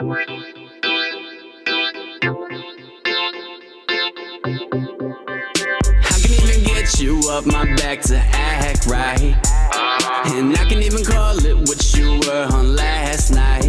I can even get you off my back to act right. And I can even call it what you were on last night.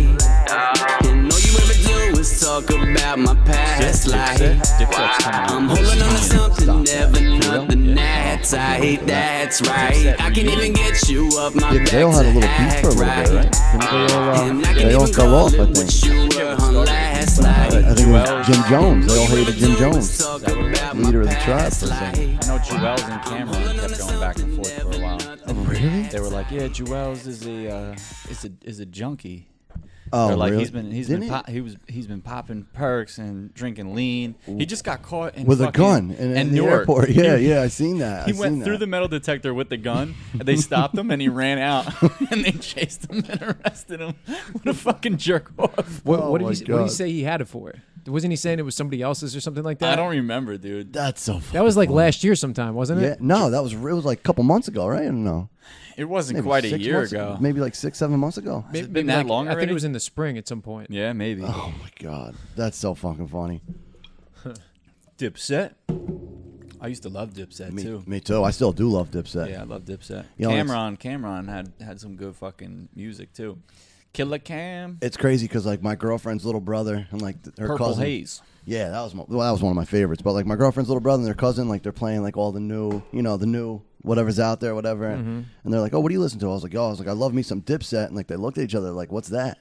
And all you ever do is talk about my past life. I'm holding on to something, never nothing that tight. That's right. I can even get you off my back they all had a to little beef for a act little right. bit, right? And I can They all even fell call off, I it think. what you were on last night. I think it was Jim Jones. They all All you hated ever Jim do Jones, is talk about leader of my the tribe. past per se. life. I know Jewels and Cameron kept going back and forth for a while. Oh, really? They were like, "Yeah, Jewels is a junkie." Oh, They're like, really? he's been popping perks and drinking lean. He just got caught in With a fucking- gun in the Newark. airport. Yeah, I seen that. He went through the metal detector with the gun, and they stopped him, and he ran out, and they chased him and arrested him. What a fucking jerk off! What did my he God. say he had it for? Wasn't he saying it was somebody else's or something like that? I don't remember, dude. That's so funny. That was like last year sometime, wasn't Yeah, it? no, it was like a couple months ago, right? I don't know. It wasn't Maybe quite a 6 year months ago. Maybe like 6-7 months ago. Has it been that long I think already? it was in the spring at some point. Yeah, maybe. Oh my God, that's so fucking funny. Dipset. I used to love Dipset too. Me too. I still do love Dipset. Yeah, I love Dipset. You know, Cameron had some good fucking music too. Killer Cam. It's crazy because like my girlfriend's little brother and like her Purple cousin. Haze. Yeah, that was one of my favorites. But like my girlfriend's little brother and their cousin, like they're playing like all the new, the new whatever's out there, whatever. And they're like, "Oh, what do you listen to?" I was like, I love me some Dipset. And like they looked at each other like, "What's that?"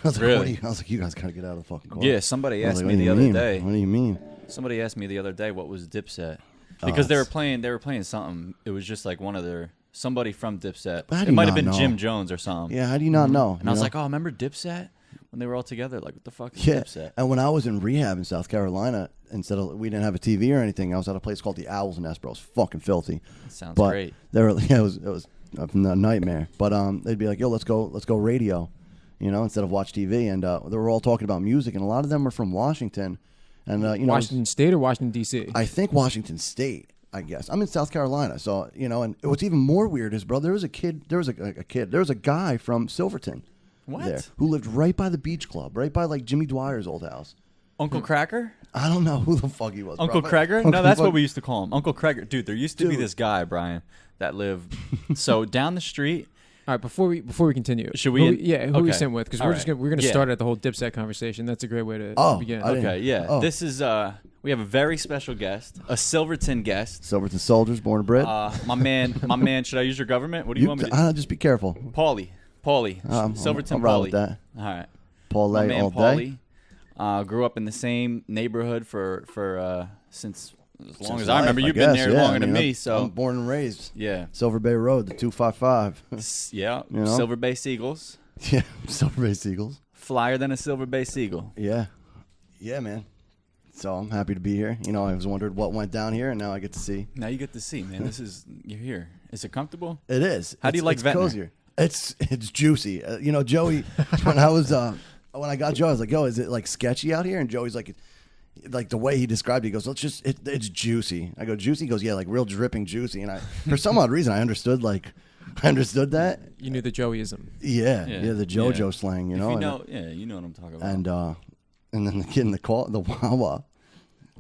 I was like, Really? I was like, "You guys gotta get out of the fucking car." Yeah, somebody I was asked like, me "What the do you other mean? day. What do you mean? Somebody asked me the other day what was Dipset because they it's- were playing something. It was just like one of their somebody from Dipset. How do It you might have not been know? Jim Jones or something. Yeah, how do you not know? And I was like, "Oh, remember Dipset when they were all together? Like, what the fuck is Yeah, Dipset?" and when I was in rehab in South Carolina, we didn't have a TV or anything. I was at a place called the Owl's Nest, bro. It was fucking filthy. That sounds But great. They were, it was a nightmare. But they'd be like, "Yo, let's go radio," instead of watch TV. And they were all talking about music, and a lot of them were from Washington, and Washington State or Washington D.C. I think Washington State. I guess I'm in South Carolina, so and what's even more weird is, bro, there was a guy from Silverton, What? there who lived right by the beach club, right by like Jimmy Dwyer's old house. Uncle Cracker? I don't know who the fuck he was. bro, Uncle but- Cracker? Uncle No, that's fuck- what we used to call him. Uncle Cracker. Dude, there used to be Dude. this guy, Brian, that lived so down the street. All right, before we continue, Should we Who, in- who we okay. sent with? Because All we're right. we're gonna Yeah. start at the whole Dipset conversation. That's a great way to Oh, begin. I didn't- Okay, yeah. Oh. This is we have a very special guest, a Silverton guest. Silverton soldiers, born and bred. My man. Should I use your government? What do you want me to? Just be careful. Paulie, Silverton. I'm right Paulie. with that. All right. Paul My Lay man all day. Paulie grew up in the same neighborhood for since as long Since as I remember. life, You've been guess, there yeah. longer I than mean, me, I'm so born and raised. yeah, Silver Bay Road, the 255. yeah. You know? Silver Bay Seagulls, Yeah, Silver Bay Seagulls. flyer than a Silver Bay Seagull. Yeah, man. So I'm happy to be here. I was wondering what went down here, and now I get to see. Now you get to see, man. You're here. Is it comfortable? It is. How do you like it's Ventnor? cozier. It's juicy. Joey. when I got Joe, I was like, "Yo, is it like sketchy out here?" And Joey's like the way he described it, he goes, it's juicy. I go, juicy? He goes, yeah, like real dripping juicy. And for some odd reason, I understood that. You knew the Joeyism. Yeah, the JoJo Yeah. slang, If you know, you know what I'm talking about. And then the kid in the Wawa.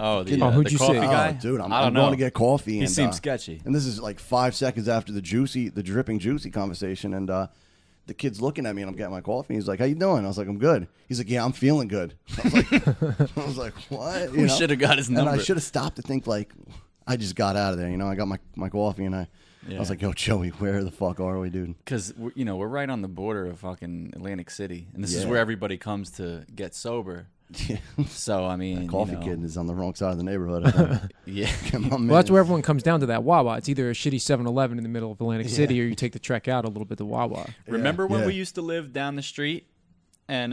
Oh, who'd the you coffee say? guy? Oh, dude, I I'm don't know. going to get coffee. He and, seems sketchy. And this is like 5 seconds after the dripping juicy conversation. And the kid's looking at me, and I'm getting my coffee. He's like, "How you doing?" I was like, "I'm good." He's like, "Yeah, I'm feeling good." I was like, "What?" We should have got his number. And I should have stopped to think like, I just got out of there. I got my coffee, and I was like, "Yo, Joey, where the fuck are we, dude?" Because we're right on the border of fucking Atlantic City, and this is where everybody comes to get sober. So I mean, Coffee kid is on the wrong side of the neighborhood. I think. Yeah. Well, that's where everyone comes down to that Wawa. It's either a shitty 7-Eleven in the middle of Atlantic City, or you take the trek out a little bit to Wawa. Remember when yeah. we used to live down the street, and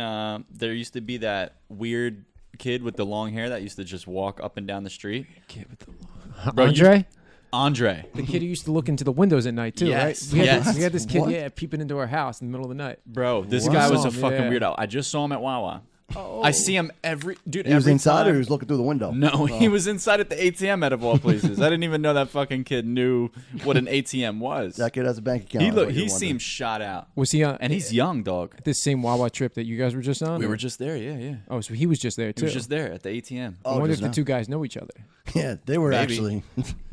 there used to be that weird kid with the long hair that used to just walk up and down the street? Kid with the Bro, Andre. The kid who used to look into the windows at night, too, Yes, right? yes. We had this kid, What? peeping into our house in the middle of the night. Bro, this Wow. guy was a Yeah. fucking weirdo. I just saw him at Wawa. I see him every He was every inside time. or he was looking through the window? No, he was inside at the ATM out of all places. I didn't even know that fucking kid knew what an ATM was. That kid has a bank account. He seems shot out. Was he on? And he's young, dog. This same Wawa trip that you guys were just on? We or- were just there, yeah. Oh, so he was just there He too. was just there at the ATM. I wonder if just the now. two guys know each other. Yeah, they were Maybe. actually.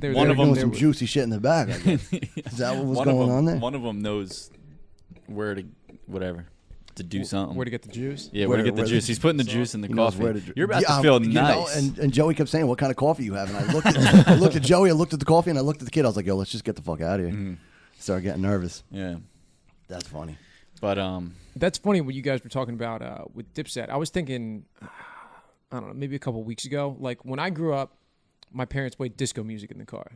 They were One there of them- doing they some were- juicy shit in the back. I guess. Is that what was going on there? One of them knows where to, whatever, to do something. Where to get the juice? Yeah, where to get the where juice. the- He's putting the juice in the He knows coffee. where to You're about Yeah, to feel you know, nice. and Joey kept saying, "What kind of coffee you have?" And I looked at Joey, I looked at the coffee, and I looked at the kid. I was like, "Yo, let's just get the fuck out of here." Started getting nervous. Yeah, That's funny. but That's funny what you guys were talking about with Dipset. I was thinking, I don't know, maybe a couple weeks ago. Like when I grew up, my parents played disco music in the car.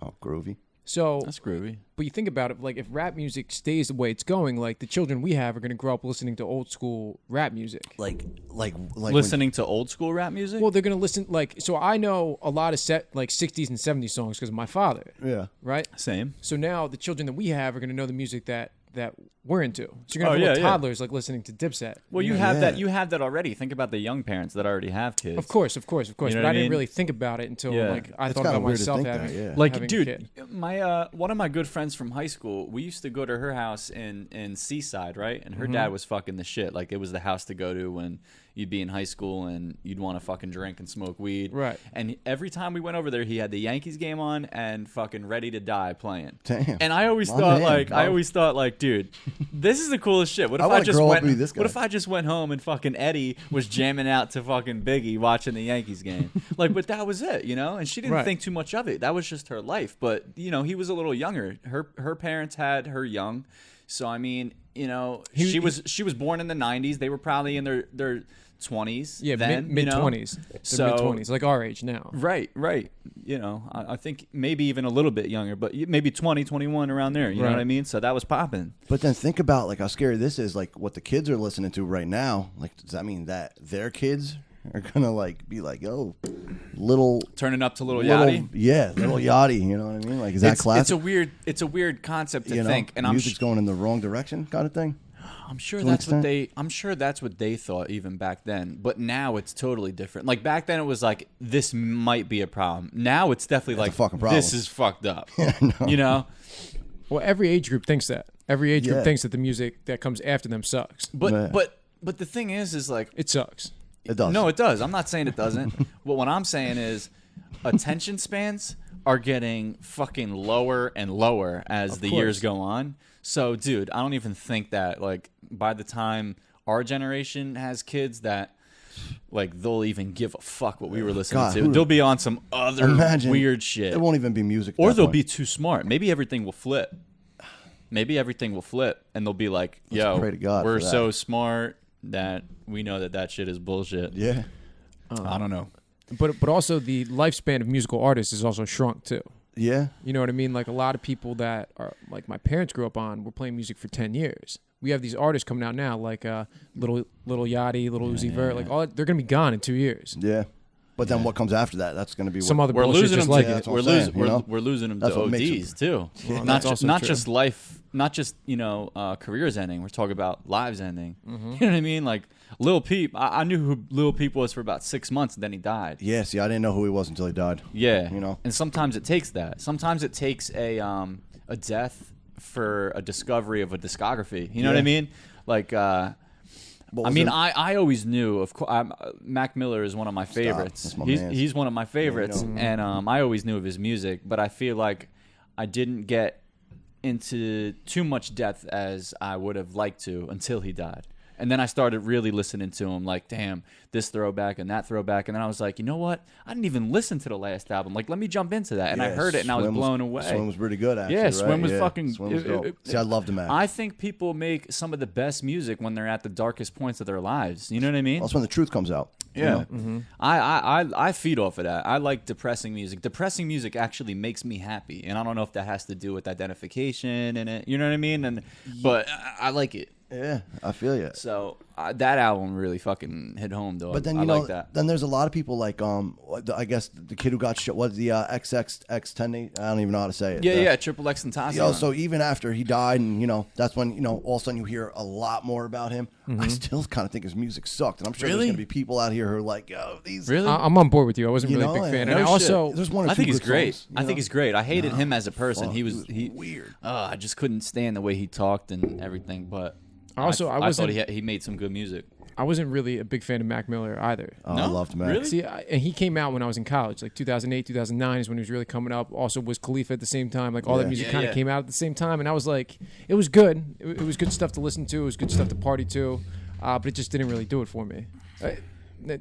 Oh, groovy. So, that's groovy. but you think about it, like if rap music stays the way it's going, like the children we have are going to grow up listening to old school rap music. Like Listening to old school rap music. Well, they're going to listen like so. I know a lot of like 60s and 70s songs because of my father, Yeah. right? Same. So now the children that we have are going to know the music that we're into. So you're going to Oh, have yeah, little toddlers like listening to Dipset. Well, you Yeah. have Yeah. that. You have that already. Think about the young parents that already have kids. Of course. You know But what I I didn't mean? really think about it until Yeah. like I It's thought kinda about weird to myself think having, that, yeah. Like, having a dude, kid. my one of my good friends from high school, we used to go to her house in Seaside, right? And her dad was fucking the shit. Like, it was the house to go to when you'd be in high school and you'd want to fucking drink and smoke weed. Right. And every time we went over there, he had the Yankees game on and fucking Ready to Die playing. Damn. And I always My thought, man, like, dude, this is the coolest shit. What I if I wanna just grow up went? to be this guy. What if I just went home and fucking Eddie was jamming out to fucking Biggie watching the Yankees game? Like, but that was it, you know. And she didn't Right. think too much of it. That was just her life. But you know, he was a little younger. Her parents had her young, so I mean, you know, she was born in the '90s. They were probably in their 20s. Yeah, then, mid you know? 20s. So- Mid 20s, like our age now. Right. You know, I think maybe even a little bit younger, but maybe 20, 21 around there. You know Right. what I mean? So that was popping. But then think about like how scary this is. Like what the kids are listening to right now. Like does that mean that their kids are gonna like be like, "Oh, little Turning up to Little Yachty. yeah, little Yachty." You know what I mean? Like is that classic? It's a weird concept to you know, think, and music's going in the wrong direction, kind of thing. I'm sure an that's what extent. I'm sure that's what they thought even back then. But now it's totally different. Like back then, it was like this might be a problem. Now it's definitely like a fucking problem. this is fucked up. No. You know. Well, every age group thinks that. Every age Yeah. group thinks that the music that comes after them sucks. But Yeah. but the thing is like It sucks. It does. no, it does. I'm not saying it doesn't. But what I'm saying is attention spans are getting fucking lower and lower as the course. years go on. So, dude, I don't even think that like by the time our generation has kids that like they'll even give a fuck what we were listening God, to. who- They'll be on some other Imagine weird shit. It won't even be music. at Or that they'll point. be too smart. Maybe everything will flip. Maybe everything will flip and they'll be like, yo, pray to God we're for that. so smart that we know that shit is bullshit. Yeah. I don't know. But also the lifespan of musical artists is also shrunk too. Yeah. You know what I mean? Like a lot of people that are like my parents grew up on were playing music for 10 years. We have these artists coming out now like Little Yachty, Little Uzi Vert, like all they're going to be gone in 2 years. Yeah. But then what comes after that? That's going to be Some what, other We're bullshit losing just them. like yeah, it. that's what I'm saying, you know? We're losing them That's to what makes ODs too. Well, not that's also not true. just life, not just careers ending. We're talking about lives ending. Mm-hmm. You know what I mean? Like Lil Peep. I knew who Lil Peep was for about 6 months, and then he died. Yeah, see, I didn't know who he was until he died. Yeah, You know? And sometimes it takes that. Sometimes it takes a death for a discovery of a discography. You know what I Yeah. mean? Like. What I was mean, it? I always knew. Of course, Mac Miller is one of my favorites. That's my He's mans. he's one of my favorites, know. and I always knew of his music. But I feel like I didn't get into too much depth as I would have liked to until he died. And then I started really listening to him, like, damn, this throwback and that throwback. And then I was like, you know what? I didn't even listen to the last album. Like, let me jump into that. And I Yeah, heard it, and I was Swim blown away. Swim was pretty good, actually. Yeah, right? Swim was Yeah, fucking- Swim was dope. See, I loved him, man. I think people make some of the best music when they're at the darkest points of their lives. You know what I mean? That's when the truth comes out. you Yeah, know? I feed off of that. I like depressing music. Depressing music actually makes me happy, and I don't know if that has to do with identification in it. You know what I mean? But I like it. Yeah, I feel you. So that album really fucking hit home, though. But then I like that. then there's a lot of people like I guess the kid who got shot was the XXX10. I don't even know how to say it. Yeah, Triple X and Tentacion. So even after he died, and that's when all of a sudden you hear a lot more about him. I still kind of think his music sucked, and I'm sure there's Really? gonna be people out here who are like, "Yo, these." Really? I'm on board with you. I wasn't really a big fan, and and I also there's one or I two think he's good great. songs, I think he's great. I hated him as a person. fuck, He was weird. I just couldn't stand the way he talked and everything. But I thought wasn't he made some good music. I wasn't really a big fan of Mac Miller either. Oh, No? I loved Mac. Really? See, and he came out when I was in college, like 2008, 2009 is when he was really coming up. Also, was Khalifa at the same time. Like all that Yeah. music Yeah, kind of yeah. came out at the same time, and I was like, it was good. It was good stuff to listen to. It was good stuff to party to, but it just didn't really do it for me.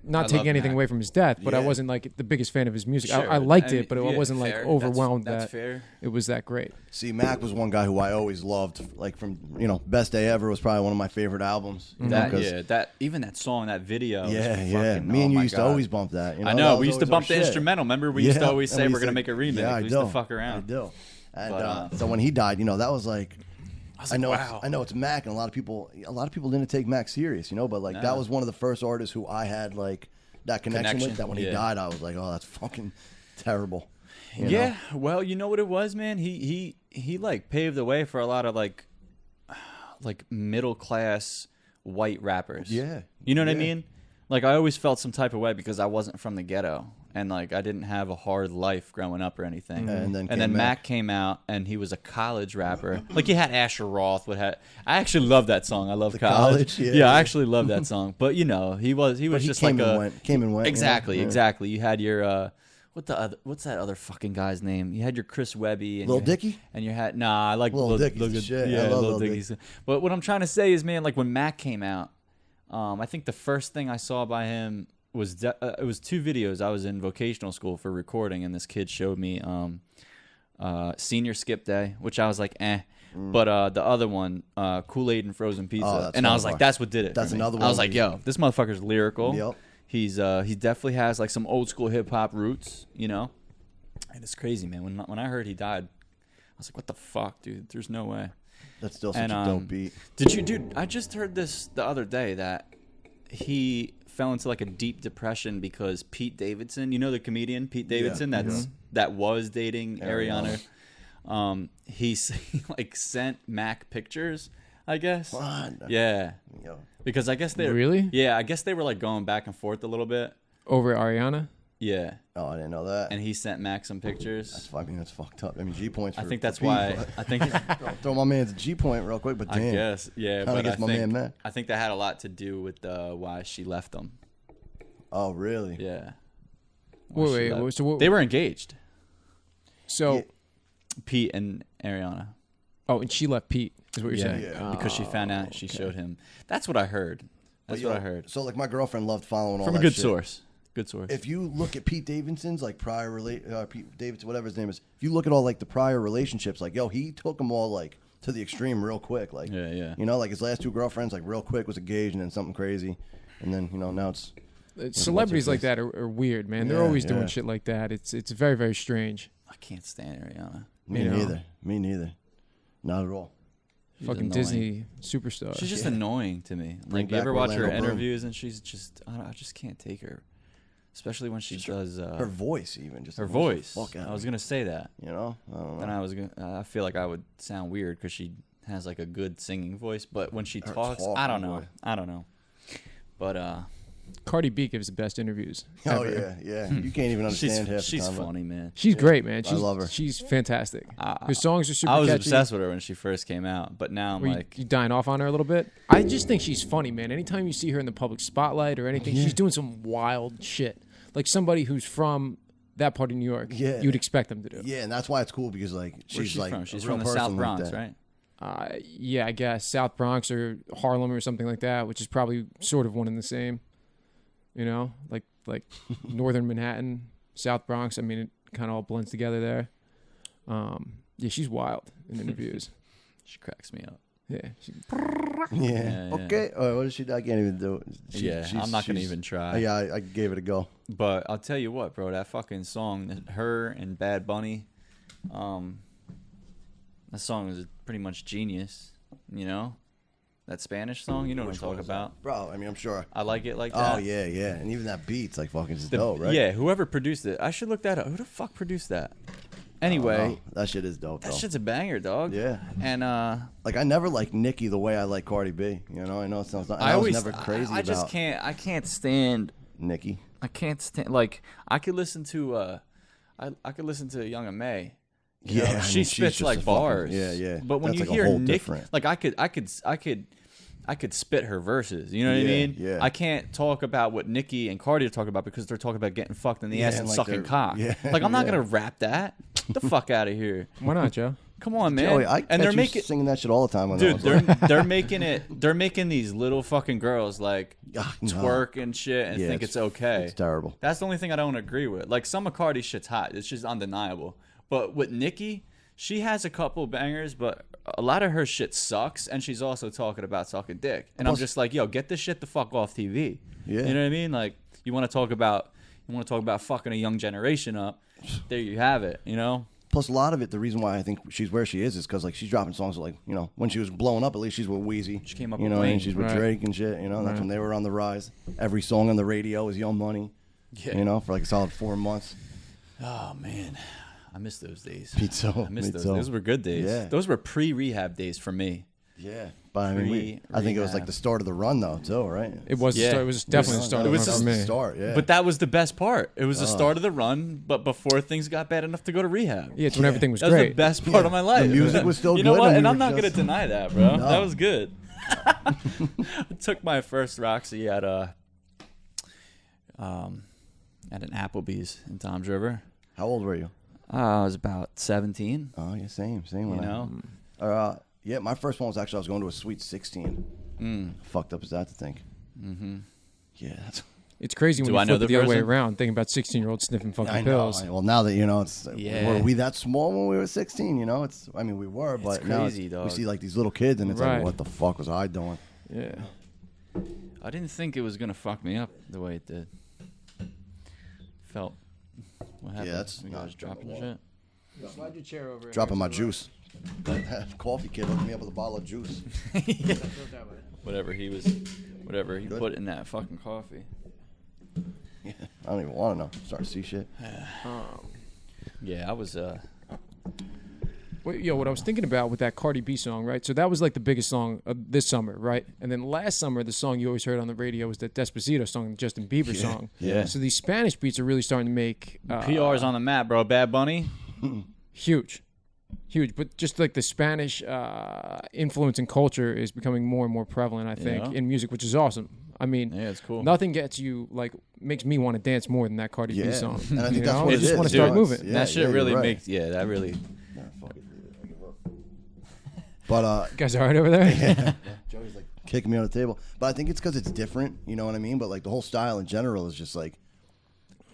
Not taking love anything Mac. away from his death, but I Yeah. wasn't like the biggest fan of his music. Sure. I liked I mean, it, but I yeah, wasn't like fair. overwhelmed That's that fair. it was that great. See, Mac was one guy who I always loved. Like from Best Day Ever was probably one of my favorite albums. you know, 'cause- Even that song, that video. was Yeah, fucking, Me and oh you my used to God. always bump that. I That know. was We used to always bump our the shit. instrumental. Remember, we used to always and say we we're gonna said- make a remix. Yeah, we used to fuck around. I do. And But, so when he died, that was like. I know. Wow. I know it's Mac, and a lot of people didn't take Mac serious, but like that was one of the first artists who I had like that connection with. That when he yeah. died, I was like, oh, that's fucking terrible. you know? Yeah, well, you know what it was, man. He like paved the way for a lot of like middle class white rappers. Yeah, you know what I yeah. mean. Like I always felt some type of way because I wasn't from the ghetto and like I didn't have a hard life growing up or anything. And then Mac Mac. came out and he was a college rapper. Like you had Asher Roth. I actually love that song. I love college. College, Yeah, I actually love that song. But he was But he just came like and a went, came and went. exactly, Yeah. exactly. You had your what's that other fucking guy's name? You had your Chris Webby and Lil you Dicky? and you had I like Lil Dicky's the shit. Yeah, I love Lil Lil Dicky's. But what I'm trying to say is, man, like when Mac came out, I think the first thing I saw by him was it was two videos. I was in vocational school for recording, and this kid showed me Senior Skip Day, which I was like, eh. But the other one, Kool-Aid and Frozen Pizza, that's and I was hard. like, that's what did it. That's for me. another I one was like, we- yo, this motherfucker's lyrical. Yep. He definitely has like some old school hip hop roots, And it's crazy, man. When I heard he died, I was like, what the fuck, dude? There's no way. That's still such And, a dope beat. Dude, I just heard this the other day that he fell into like a deep depression because Pete Davidson, the comedian Pete Davidson that was dating Ariana. He like sent Mac pictures, I guess. What? Yeah. Yo. Because I guess they Really? Yeah, I guess they were like going back and forth a little bit. Over Ariana. Yeah. Oh, I didn't know that. And he sent Mac some pictures. That's fucked up. I mean, G points. I for- think for that's Pete, why. but- I think. Throw my man's a G point real quick, but I damn. guess. Yeah, Kinda but gets my man mad. I think that had a lot to do with why she left him. Oh, really? Yeah. Why she Wait, left. so what? They were engaged, So, Yeah. Pete and Ariana. and she left Pete. Is what you're saying? Yeah. Because she found out she showed him. That's what I heard. That's But, what yo, I heard So, like, my girlfriend loved following all from a that good shit. source. Good source. If you look at Pete Davidson's like prior Pete Davidson, whatever his name is, if you look at all like the prior relationships, like he took them all like to the extreme real quick, like Yeah. like his last two girlfriends, like real quick was engaged and then something crazy, and then now it's Celebrities like that are weird, man. They're Yeah, always doing yeah. shit like that. It's very, very strange. I can't stand Ariana. me You know. neither, not at all. She's Fucking annoying. Disney superstar. She's just annoying to me. Bring Like you back ever watch her Orlando Bloom. interviews and she's just I just can't take her, especially when she does Her voice, even just her annoys voice. the fuck out I was of me, gonna say that. I don't know. And I feel like I would sound weird because she has like a good singing voice, but when she Her talks, talking I don't know. voice. I don't know. But Cardi B gives the best interviews. Oh ever. yeah. You can't even understand half the she's time. funny, man. She's great, man. She's, love her. She's fantastic. Her songs are super I was catchy. obsessed with her when she first came out, but now I'm Were like, you dying off on her a little bit? I just think she's funny, man. Anytime you see her in the public spotlight or anything, she's doing some wild shit. Like somebody who's from that part of New York, Yeah. you'd expect them to do. Yeah, and that's why it's cool because like where's she's she like from? a She's real from the person South like Bronx, that. right? Yeah, I guess South Bronx or Harlem or something like that, which is probably sort of one and the same. You know, like Northern Manhattan, South Bronx. I mean, it kind of all blends together there. Yeah, she's wild in interviews. She cracks me up. Yeah, Yeah. yeah. Okay. What did she? I can't even do it. I'm not gonna even try. Yeah, I gave it a go. But I'll tell you what, bro, that fucking song, her and Bad Bunny, that song is pretty much genius. You know, That Spanish song, you know what I'm Which one talking is that? about. Bro, I mean, I'm sure. I like it like that. Oh yeah, yeah, and even that beat's like fucking just dope, right? Yeah, whoever produced it. I should look that up. Who the fuck produced that? Anyway, that shit is dope. that though. shit's a banger, dog. Yeah. And Like I never liked Nicki the way I like Cardi B. You know, I know it sounds. I was always never crazy I just about can't. I can't stand. Nicki. I can't stand. Like I could listen to. I could listen to Young May. You know, I mean, she she's spits just like a fucking- bars. yeah. But when That's you like a hear whole Nick, different- like I could spit her verses. You know what I Yeah, mean? yeah. I can't talk about what Nicki and Cardi are talking about because they're talking about getting fucked in the ass Yeah, and like sucking they're- cock. yeah, Like I'm not yeah. gonna rap that. Get the fuck out of here. Why not, Joe? Come on, man. Joey, I and catch they're you making. singing that shit all the time. On Dude, those. they're making it. They're making these little fucking girls like Ah, no. twerk and shit and Yeah, think it's okay. It's terrible. That's the only thing I don't agree with. Like some of Cardi's shit's hot. It's just undeniable. But with Nicki, she has a couple bangers, but a lot of her shit sucks, and she's also talking about sucking dick. And I'm Plus- just like, yo, get this shit the fuck off TV. Yeah. You know what I mean? Like you want to talk about fucking a young generation up. There you have it. You know. Plus, a lot of it, the reason why I think she's where she is because like she's dropping songs like when she was blowing up, at least she's with Wheezy. She came up you with know, Wayne. and she's with Right. Drake and shit. You know, that's when they were on the rise. Every song on the radio was Young Money. Yeah. You know, for like a solid 4 months. Oh man, I miss those days. Me too. I miss Me those. too. Those were good days. Yeah. Those were pre-rehab days for me. Yeah, but I mean, I think it was like Rehab. the start of the run though, too, right? It was. Yeah. The start. It was definitely the start. it Of was the just run for the me. start. Yeah, But that was the best part. It was the start of the run, but before things got bad enough to go to rehab. Yeah, it's when everything was That was great. the best part of my life. The music was still You know good, what? and And we I'm were not going to just- deny that, bro. No. That was good. I took my first Roxy at an Applebee's in Tom's River. How old were you? I was about 17. Oh, yeah, same. You when know? yeah, my first one was actually I was going to a Sweet 16. Fucked up is that to think? Mm-hmm. Yeah, that's. It's crazy when Do you I know flip it the the other way person? around, thinking about 16-year-olds sniffing fucking I know. pills. Well, now that it's Yeah. were we that small when we were 16? You know, it's. I mean, we were, but now crazy, dog. we see like these little kids, and it's Right. like, what the fuck was I doing? Yeah. I didn't think it was going to fuck me up the way it did. Felt. What happened? that's You not guys dropping good. shit? Slide your chair over. Dropping my juice. Coffee kid hooked me up with a bottle of juice. Whatever he Good. put in that fucking coffee. Yeah, I don't even want to know. Start to see shit. Yeah, I was What I was thinking about with that Cardi B song, right? So that was like the biggest song of this summer, right? And then last summer, the song you always heard on the radio was that Despacito song, the Justin Bieber song. Yeah. So these Spanish beats are really starting to make PR's on the map, bro. Bad Bunny. huge. But just like the Spanish influence and culture is becoming more and more prevalent, I think, Yeah. in music, which is awesome. I mean, Yeah, it's cool. Nothing gets you makes me want to dance more than that Cardi Yeah, B song. and I think You that's know? what I it just is. want to start Dude, moving. Yeah, that shit you're really right. makes. Yeah, that really. Nah, fuck it, I give up. But You guys all right over there? Joey's like kicking me on the table. But I think it's because it's different. You know what I mean? But like the whole style in general is just like.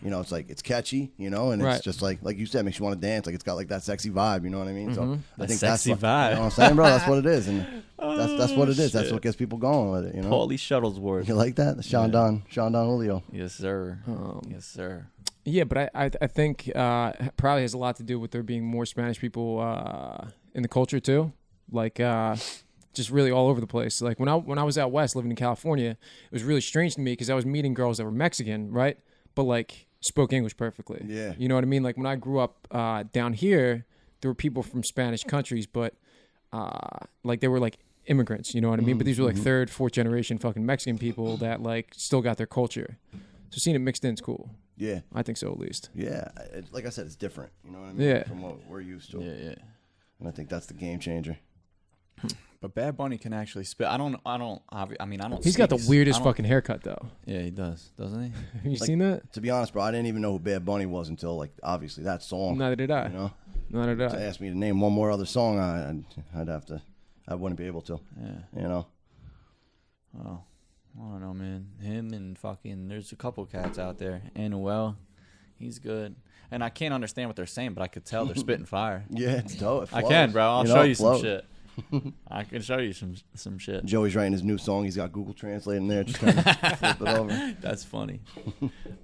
It's like it's catchy, and Right. it's just like you said, makes you want to dance. Like it's got like that sexy vibe, you know what I mean? So I That think sexy that's what, vibe. You know what I'm saying, bro? That's what it is, and that's what it is. That's shit. what gets people going with it. You know? Paulie Shuttlesworth. You like that? Sean Don Julio. Yes, sir. Yes, sir. Yeah, but I think probably has a lot to do with there being more Spanish people in the culture too. Like just really all over the place. Like when I was out west living in California, it was really strange to me because I was meeting girls that were Mexican, right? But like spoke English perfectly. Yeah. You know what I mean? Like when I grew up down here, there were people from Spanish countries, but like they were like immigrants, you know what I mean? But these were like third, fourth generation fucking Mexican people that like still got their culture. So seeing it mixed in is cool. Yeah, I think so, at least. yeah. Like I said, it's different. You know what I mean? Yeah. From what we're used to. Yeah, yeah. And I think that's the game changer. But Bad Bunny can actually spit. I don't. He's got the speak- weirdest I don't- fucking haircut, though. Yeah, he does, doesn't he? Have you Like, seen that? To be honest, bro, I didn't even know who Bad Bunny was until like obviously that song. Neither did I. You know, Neither did to I. ask me to name one more other song, I'd have to. I wouldn't be able to. Yeah. You know. Oh, I don't know, man. Him and fucking. There's a couple cats out there. Anuel, he's good. And I can't understand what they're saying, but I could tell they're spitting fire. Yeah, it's dope. It I flows. can, bro. I'll You know, show it you some flows. shit. I can show you some shit. Joey's writing his new song. He's got Google Translate in there. Just kind of flip it over. That's funny.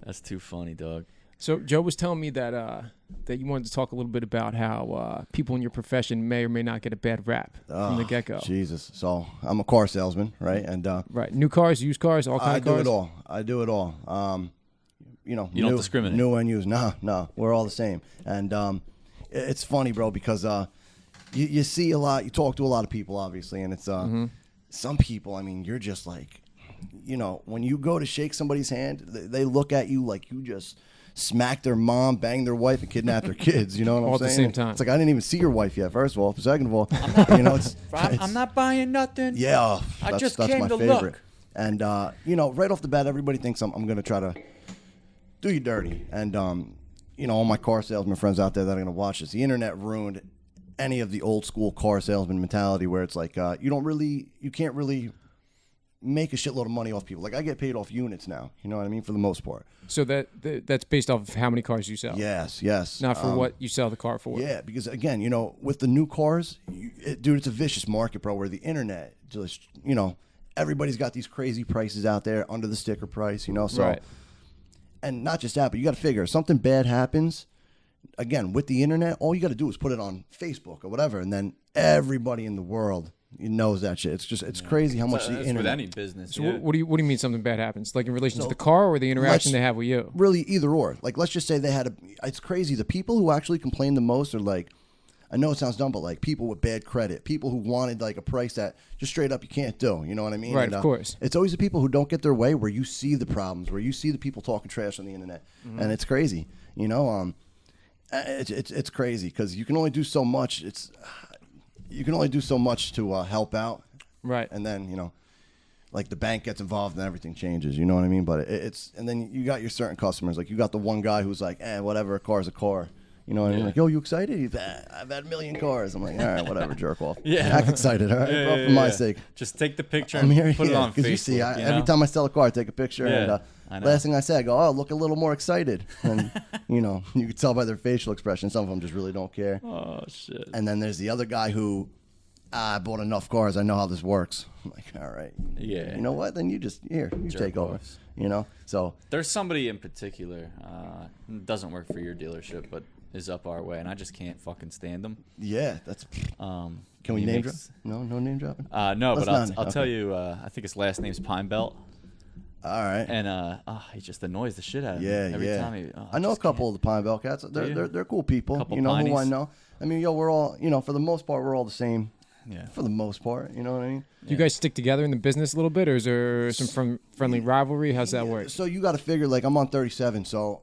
That's too funny, dog. So Joe was telling me that that you wanted to talk a little bit about how people in your profession may or may not get a bad rap from the get-go. Jesus. So I'm a car salesman, right? And Right. New cars, used cars, all kinds of cars? I do it all. You know, You don't discriminate. New and used. No, we're all the same. And it's funny, bro, because you see a lot, you talk to a lot of people, obviously, and it's some people, I mean, you're just like, you know, when you go to shake somebody's hand, they look at you like you just smacked their mom, banged their wife, and kidnapped their kids. You know what All I'm saying? at the same time. It's like I didn't even see your wife yet. First of all, second of all, you know, I'm not buying nothing. yeah, I that's, just that's came my to favorite. look. And you know, right off the bat, everybody thinks I'm going to try to do you dirty. And you know, all my car salesman friends out there that are going to watch this, the internet ruined any of the old school car salesman mentality where it's like you can't really make a shitload of money off people. Like I get paid off units now. You know what I mean? For the most part. So that's based off of how many cars you sell. Yes. Not for what you sell the car for. Yeah, because again, you know, with the new cars, dude, it's a vicious market, bro. Where the internet just, you know, everybody's got these crazy prices out there under the sticker price. You know, so Right. and not just that, but you got to figure if something bad happens. Again, with the internet, all you got to do is put it on Facebook or whatever, and then everybody in the world knows that shit. It's crazy how much the That's internet. with any business. So yeah. what do you mean something bad happens? Like in relation to the car or the interaction let's- they have with you? Really, either or. Like, let's just say they had it's crazy. The people who actually complain the most are like, I know it sounds dumb, but like people with bad credit, people who wanted like a price that just straight up you can't do. You know what I mean? Right, And, of course. It's always the people who don't get their way where you see the problems, where you see the people talking trash on the internet, and it's crazy. You know, it's crazy because you can only do so much. You can only do so much to help out. Right. And then, you know, like the bank gets involved and everything changes, you know what I mean? But it's, and then you got your certain customers, like you got the one guy who's like, whatever, a car's a car. You know what I mean? Like, yo, you excited? He's, I've had a million cars. I'm like, all right, whatever, jerk off. Yeah. Act excited, all right? Bro, for my sake. Just take the picture I'm here, and put it on Facebook. because you see, you every know? time I sell a car, I take a picture, Yeah, and I know. last thing I say, I go, oh, look a little more excited. And, you know, you can tell by their facial expression. Some of them just really don't care. Oh shit. And then there's the other guy who, I bought enough cars. I know how this works. I'm like, all right. Yeah. You know what? Then you Jerk take over. offs. You know? So, There's somebody in particular, doesn't work for your dealership, but is up our way, and I just can't fucking stand him. yeah, that's. Can we he name drop? makes- No name dropping? No, Let's but not. I'll tell Okay. you. I think his last name's Pine Belt, All right. and he just annoys the shit out of me Yeah, every yeah. time. I know a just couple of the Pine Belt cats. Do you? They're cool people. Couple you know who I Pineys? know? I mean, we're all, for the most part, we're all the same. Yeah. For the most part, you know what I mean? Do you guys stick together in the business a little bit, or is there some friendly rivalry? How's that work? So you got to figure, like, I'm on 37, so,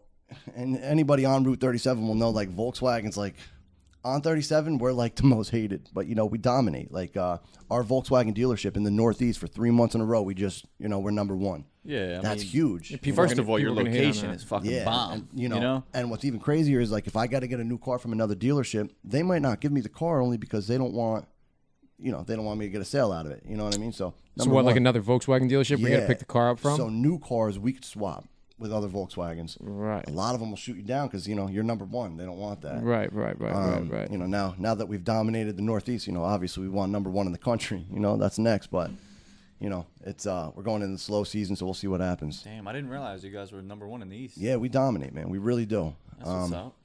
and anybody on Route 37 will know, like, Volkswagen's, like, on 37, we're, like, the most hated. But, we dominate. Like, our Volkswagen dealership in the Northeast for 3 months in a row, we just, we're number one. Yeah, I That's mean, huge. people are First gonna- of all, your people are gonna hate on location that. is fucking Yeah, bomb. and, and what's even crazier is, like, if I got to get a new car from another dealership, they might not give me the car only because they don't want, they don't want me to get a sale out of it. You know what I mean? So, So number what, like one, another Volkswagen dealership where you got to yeah. pick the car up from? So new cars we could swap with other Volkswagens. Right. A lot of them will shoot you down because you're number one. They don't want that. Right. Now that we've dominated the Northeast, obviously we want number one in the country. That's next, but it's we're going into the slow season, so we'll see what happens. Damn, I didn't realize you guys were number one in the East. Yeah, we dominate, man. We really do. That's what's up.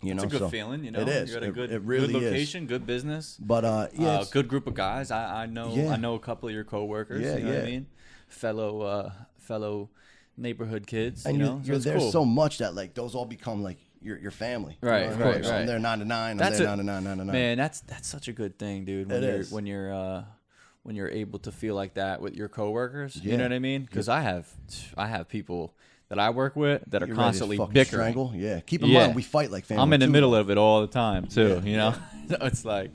It's a good so feeling, It is. You got a good, it really good is. location, good business. But yeah, it's- good group of guys. I know Yeah. I know a couple of your coworkers. Yeah, you know what I yeah. mean? Fellow neighborhood kids. and so you're it's there cool. so much that like those all become like your family. Right, You know of what I mean? course, So I'm right. there 9 to 9. I'm That's there a- 9 to 9, 9 to 9. Man, that's such a good thing, dude. When It you're is. when you're able to feel like that with your coworkers. You Yeah. know what I mean? Because I have people that I work with that are You're ready to constantly fucking bickering. strangle. Yeah. Keep in Yeah. mind we fight like family. I'm in the too, middle though. of it all the time too. Yeah, You know, so it's like,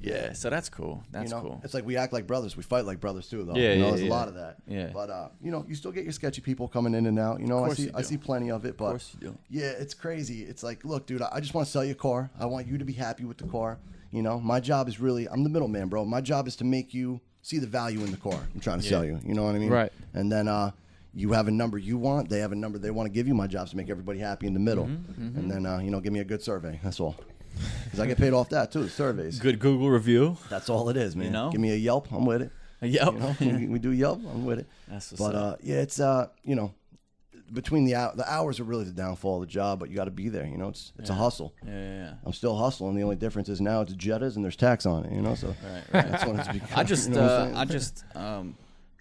yeah. So that's cool. That's You know, cool. It's like we act like brothers. We fight like brothers too, though. Yeah, yeah, There's a yeah. lot of that. Yeah. But you still get your sketchy people coming in and out. I course see you I do. see plenty of it. But Of course you do. yeah, it's crazy. It's like, look, dude, I just want to sell you a car. I want you to be happy with the car. My job is really, I'm the middleman, bro. My job is to make you see the value in the car I'm trying to sell you. You know what I mean? Right. And then you have a number you want. They have a number they want to give you. My job's to make everybody happy in the middle. Mm-hmm, And then give me a good survey. That's all. Because I get paid off that too. Surveys. Good Google review. That's all it is, man. know? Give me a Yelp. I'm with it. Yep. We do Yelp. I'm with it. That's what's But up. yeah, it's between the hours are really the downfall of the job, but you got to be there. You know, it's a hustle. Yeah. I'm still hustling. The only difference is now it's Jettas and there's tax on it. You know, so Right. that's when it's become. I just, you know what I'm saying?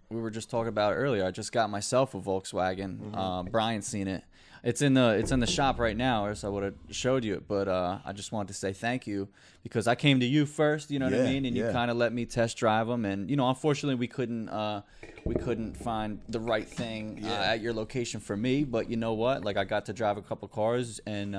we were just talking about it earlier. I just got myself a Volkswagen. Brian's seen it. It's in the shop right now, or else I would have showed you it. But I just wanted to say thank you because I came to you first. You know what I mean? And you kind of let me test drive them. And you know, unfortunately, we couldn't find the right thing at your location for me. But you know what? Like I got to drive a couple cars, and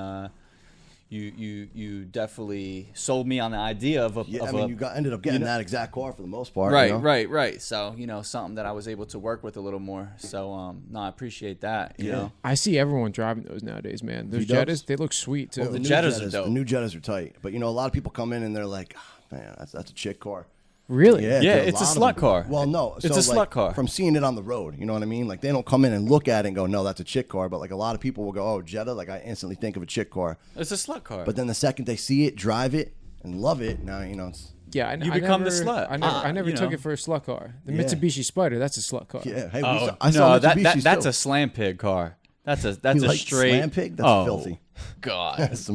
you definitely sold me on the idea of a. I mean, you ended up getting that exact car for the most part. Right, you know? right. So you know, something that I was able to work with a little more. So no, I appreciate that. You know, I see everyone driving those nowadays, man. Those V-dubs? Jettas, they look sweet too. Well, The new Jettas are dope. The new Jettas are tight, but you know, a lot of people come in and they're like, oh, "Man, that's a chick car." Really? Yeah, dude, it's a lot of slut them- car. Well, no, It's a slut car. From seeing it on the road, you know what I mean? Like they don't come in and look at it and go, "No, that's a chick car." But like a lot of people will go, "Oh, Jetta," like I instantly think of a chick car. it's a slut car. But then the second they see it, drive it, and love it, now you know it's Yeah, You become the never- slut. I never You took know. it for a slut car. The Yeah. Mitsubishi Spider, that's a slut car. yeah. Hey, oh I saw no, Mitsubishis that's too. a slam pig car. That's You a like straight slam pig? That's oh, filthy. God. That's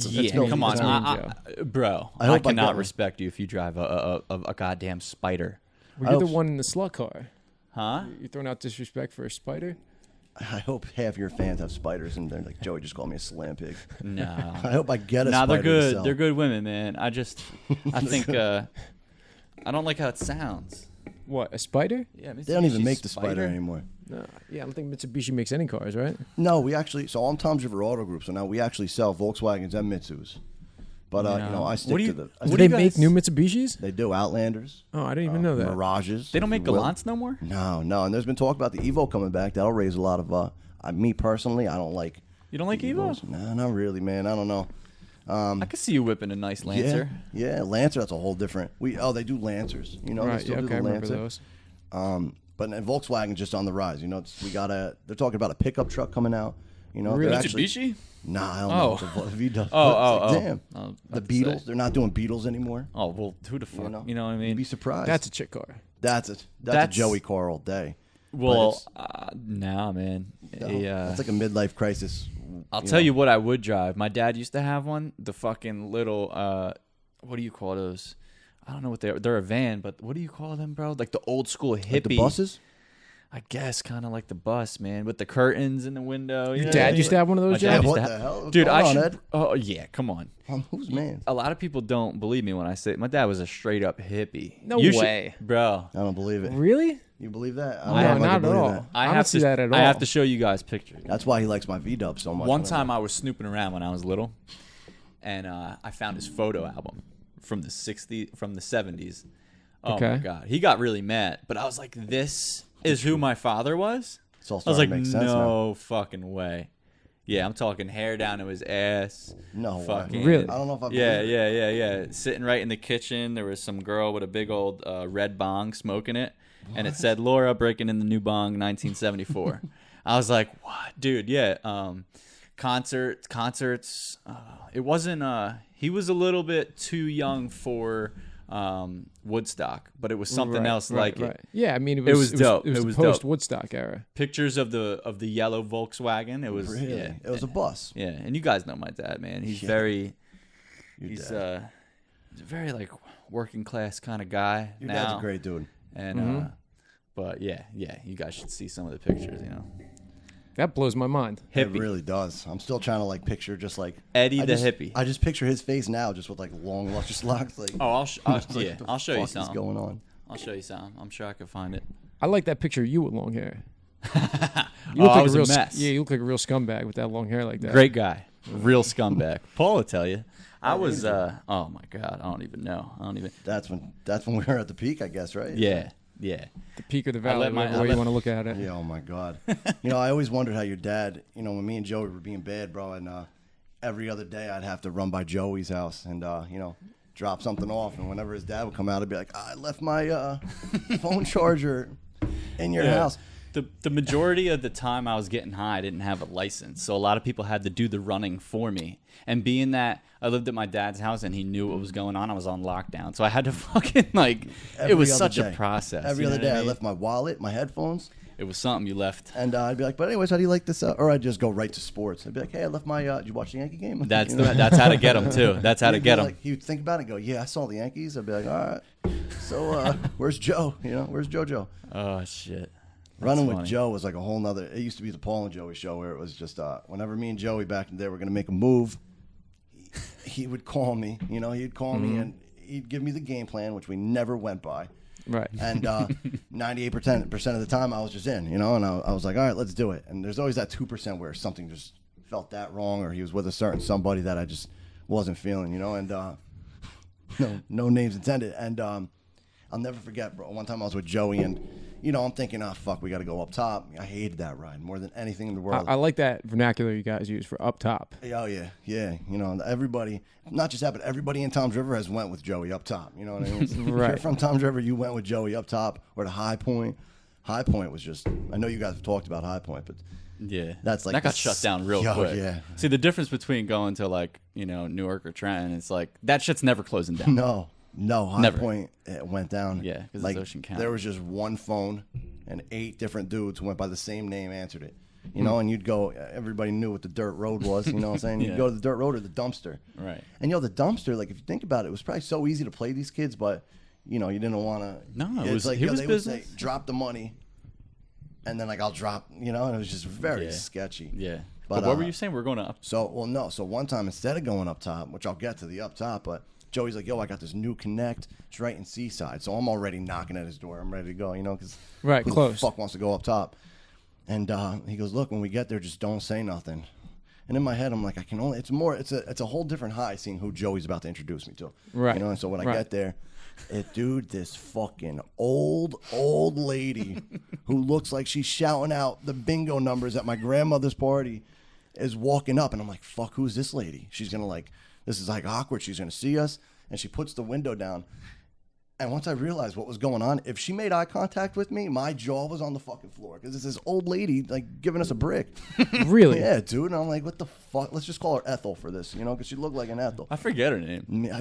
Yeah, filthy. come on, That's mean, bro. I I, hope I cannot get- respect you if you drive a goddamn Spider, Well, you're the one in the slut car. huh? You're throwing out disrespect for a Spider? I hope half your fans have spiders and they're like, Joey just called me a slam pig. No. I hope I get a Nah, spider. they're to good. sell. They're good women, man. I think I don't like how it sounds. What, a Spider? Yeah, They don't even Mitsubishi make the spider anymore. No. Yeah, I don't think Mitsubishi makes any cars, right? No, we actually. So I'm Tom's River Auto Group. So now we actually sell Volkswagens and Mitsus. But you know, I stick What do to you- the. what Do do they you make guys- new Mitsubishis? They do Outlanders, Oh, I didn't even know that. Mirages. They don't if make you will. Gallants no more. No, and there's been talk about the Evo coming back. That'll raise a lot of. Me personally, I don't like. You don't like Evos? No, not really, man. I don't know. I could see you whipping a nice Lancer. Yeah, Lancer. That's a whole different. They do Lancers. You know, they Right, still yeah, do okay, I the remember Lancer. those. But Volkswagen's just on the rise. You know, they're talking about a pickup truck coming out. You know, Really? they're actually. Mitsubishi? Nah, I don't Oh. know. What the V-dubs. Oh, It's like, oh. damn. I was The about to say. Beatles. They're not doing Beatles anymore. Oh well, who the fuck? You know what I You'd mean? be surprised. That's a chick car. That's a That's- Joey car all day. Well, nah, man. It's like a midlife crisis. I'll tell you what I would drive. My dad used to have one. The fucking little, what do you call those? I don't know what they're a van, but what do you call them, bro? Like the old school hippie. Like the buses. I guess kind of like the bus, man, with the curtains in the window. Your dad used to have one of My those, dad Jeff? used What to the hell? What's Dude, going I on, should. Ed? Oh yeah, come on. Who's man? A lot of people don't believe me when I say my dad was a straight up hippie. No You should- way. bro. I don't believe it. Really? You believe that? No, I don't know if I not can at believe all. that. I don't see that at all. I have to show you guys pictures. That's why he likes my V-dub so much. One time I was snooping around when I was little, and I found his photo album from the '70s. Oh my Okay. god, he got really mad. But I was like, "This is who my father was." It's all I was starting like, to make sense "No fucking way." Yeah, I'm talking hair down to his ass. No way. Fucking, Really? I don't know if I Yeah, believe it. yeah. Sitting right in the kitchen, there was some girl with a big old red bong smoking it, and it said Laura breaking in the new bong 1974. I was like, what, dude? Yeah. Concerts. It wasn't. He was a little bit too young for Woodstock, but it was something else like it. Yeah, I mean, It was dope. It was It the was dope. post Woodstock era. Pictures of the yellow Volkswagen. It was Really? yeah. It was a bus. Yeah, and you guys know my dad, man. He's Yeah. very. Your He's dad. he's a very like working class kind of guy Your now. dad's a great dude. And but yeah, you guys should see some of the pictures. You know, That blows my mind. hippie It really does. I'm still trying to like picture just like Eddie I the just- hippie. I just picture his face now, just with like long, luscious locks. Like, Oh, I'll like, yeah, the I'll show you fuck is some. going on? I'll show you some. I'm sure I could find it. I like that picture of you with long hair. Oh, I was a a real mess. Yeah, you look like a real scumbag with that long hair like that. Great guy, real scumbag. Paul will tell you. I was. Oh my god, I don't even know. I don't even. That's when we were at the peak, I guess, right? Yeah. The peak of the valley, let my- whatever I way you let- want to look at it. Yeah, oh my God. I always wondered how your dad, when me and Joey were being bad, bro, and every other day I'd have to run by Joey's house and, drop something off. And whenever his dad would come out, I'd be like, I left my phone charger in your Yeah. house. The majority of the time I was getting high, I didn't have a license, so a lot of people had to do the running for me. And being that I lived at my dad's house and he knew what was going on, I was on lockdown, so I had to fucking like. Every it was other such day. a process. Every you know other what day, I mean? left my wallet, my headphones, It was something you left. and I'd be like, "But anyways, how do you like this?" Or I'd just go right to sports. I'd be like, "Hey, I left my. Did you watch the Yankee game?" That's You know? that's how to get them too. That's how to He'd be get them. like- he would think about it and go, "Yeah, I saw the Yankees." I'd be like, "All right, so where's Joe? You know, where's JoJo?" Oh shit. Running with funny. Joe was like a whole nother. It used to be the Paul and Joey show where it was just whenever me and Joey back in the day were gonna make a move, he would call me. You know, he'd call me and he'd give me the game plan, which we never went by. Right. And 98% of the time I was just in, you know, and I was like, all right, let's do it. And there's always that 2% where something just felt that wrong, or he was with a certain somebody that I just wasn't feeling, you know, and no names intended. And I'll never forget, bro. One time I was with Joey, and you know, I'm thinking, oh fuck, we got to go up top. I hated that ride more than anything in the world. I like that vernacular you guys use for up top. Oh yeah. You know, everybody, not just that, but everybody in Tom's River has went with Joey up top. You know what I mean? If Right. you're from Tom's River, you went with Joey up top or to High Point. High Point was just. I know you guys have talked about High Point, but Yeah, That's like that got the shut down real oh, quick. yeah. See, the difference between going to like Newark or Trenton, it's like that shit's never closing down. no, High Never. Point it went down. Yeah, 'cause it's like Ocean County. there was just one phone, and 8 different dudes who went by the same name answered it. You know, and you'd go. Everybody knew what the dirt road was. You know what I'm saying? You'd Yeah. go to the dirt road or the dumpster. Right. And the dumpster, like if you think about it, it was probably so easy to play these kids, but you didn't want to. No, it it's was- like it was they business. would say, drop the money, and then like I'll drop, and it was just very Yeah. sketchy. Yeah. But, But what were you saying? We're going up. So one time instead of going up top, which I'll get to the up top, but Joey's like, yo, I got this new connect. It's right in Seaside. So I'm already knocking at his door. I'm ready to go, because Right, who close. the fuck wants to go up top? And he goes, look, when we get there, just don't say nothing. And in my head, I'm like, it's a whole different high seeing who Joey's about to introduce me to. Right. And so when I Right. get there, this fucking old lady who looks like she's shouting out the bingo numbers at my grandmother's party is walking up, and I'm like, fuck, who's this lady? She's gonna this is like awkward. She's gonna see us, and she puts the window down. And once I realized what was going on, if she made eye contact with me, my jaw was on the fucking floor because it's this old lady giving us a brick. Really? Yeah, dude. And I'm like, what the fuck? Let's just call her Ethel for this, because she looked like an Ethel. I forget her name. How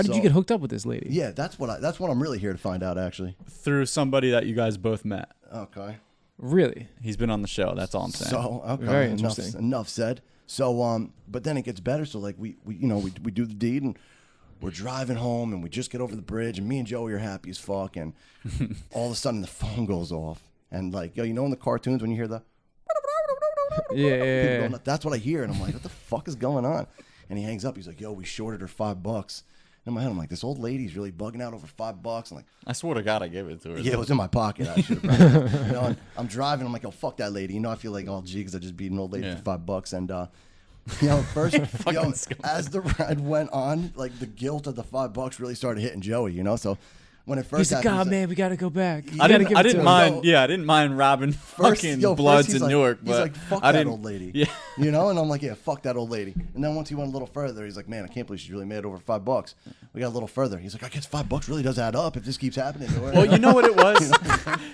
did you get hooked up with this lady? Yeah, that's what I'm really here to find out, actually. Through somebody that you guys both met. Okay. Really? He's been on the show. That's all I'm saying. So okay, Very enough, interesting. enough said. So but then it gets better. So like we do the deed, and we're driving home, and we just get over the bridge, and me and Joey are happy as fuck, and all of a sudden the phone goes off, and in the cartoons when you hear the Yeah. people going, that's what I hear, and I'm like, what the fuck is going on? And he hangs up. He's like, yo, we shorted her $5. In my head, I'm like, this old lady's really bugging out over $5. I'm like, I swear to God, I gave it to her. yeah, it was in my pocket. I should have. And I'm driving. I'm like, oh, fuck that lady. I feel like, oh, gee, because I just beat an old lady Yeah. for $5. And first, as the ride went on, the guilt of the $5 really started hitting Joey. So when it first He's like, happened, oh, he's like, man, we got to go back. You I gotta didn't. give I it to didn't him. mind. No. Yeah, I didn't mind robbing fucking bloods he's in like- Newark. He's But like, fuck I that didn't, old lady. Yeah. And I'm like, yeah, fuck that old lady. And then once he went a little further, he's like, man, I can't believe she's really made over $5. We got a little further. He's like, I guess $5 really does add up if this keeps happening. Well, you know what it was.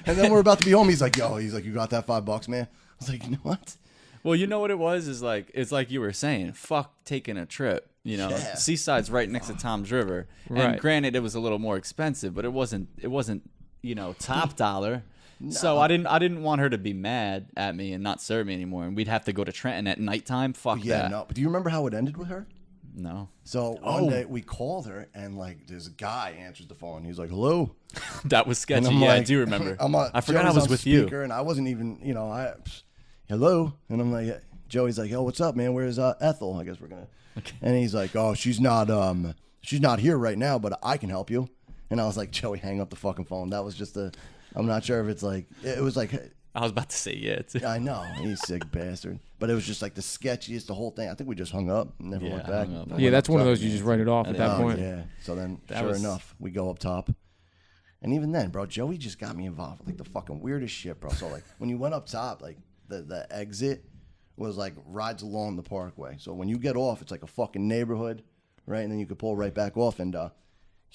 And then we're about to be home. He's like, you got that $5, man? I was like, you know what? Well, you know what it was is it's like you were saying, fuck taking a trip. Yeah. Seaside's right next to Tom's River, Right. and granted, it was a little more expensive, but it wasn't top dollar. So I didn't want her to be mad at me and not serve me anymore, and we'd have to go to Trenton at nighttime. Fuck Yeah, that. no. But do you remember how it ended with her? No. So one day we called her, and this guy answers the phone. He's like, hello. That was And sketchy. I'm Yeah, I like- do remember. I forgot Joey's I was on with you. speaker, and I wasn't even, hello. And I'm like, Joey's like, yo, what's up, man? Where's Ethel? I guess we're gonna. Okay. And he's like, oh, she's not here right now, but I can help you. And I was like, Joey, hang up the fucking phone. That was just I'm not sure if it's it was like. I was about to say yeah. Too. I know, he's a sick bastard. But it was just the sketchiest, the whole thing. I think we just hung up and never Yeah, went I back. hung up. Yeah, that's one of those you Yeah. just write it off at that point. Yeah. So then, That sure was- enough, we go up top. And even then, bro, Joey just got me involved with the fucking weirdest shit, bro. So when you went up top, the exit was rides along the parkway. So when you get off, it's like a fucking neighborhood, right? And then you could pull right back off. And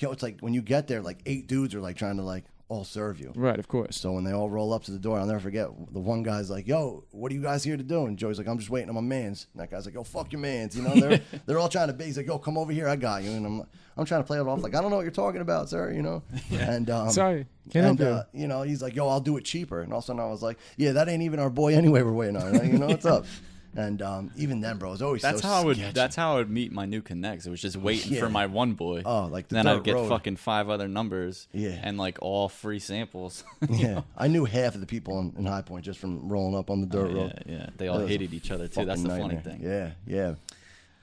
it's when you get there, 8 dudes are trying to all serve you. Right, of course. So when they all roll up to the door, I'll never forget. The one guy's like, "Yo, what are you guys here to do?" And Joey's like, "I'm just waiting on my mans." And that guy's like, "Yo, fuck your mans." You know, they're all trying to. He's like, "Yo, come over here, I got you." And I'm trying to play it off like, "I don't know what you're talking about, sir." You know. And Sorry, can't help you. You know, he's like, "Yo, I'll do it cheaper." And all of a sudden, I was like, "Yeah, that ain't even our boy anyway. We're waiting on. You know what's up?" And even then, bro, it was always That's so how I would. sketchy. That's how I would meet my new connects. It was just waiting Yeah. for my one boy. Oh, like the then dirt I'd get road. fucking 5 other numbers. Yeah. And like all free samples. Yeah, I knew half of the people in High Point just from rolling up on the dirt road. Yeah. They all That was hated a each other too. fucking That's the nightmare. funny thing. Yeah.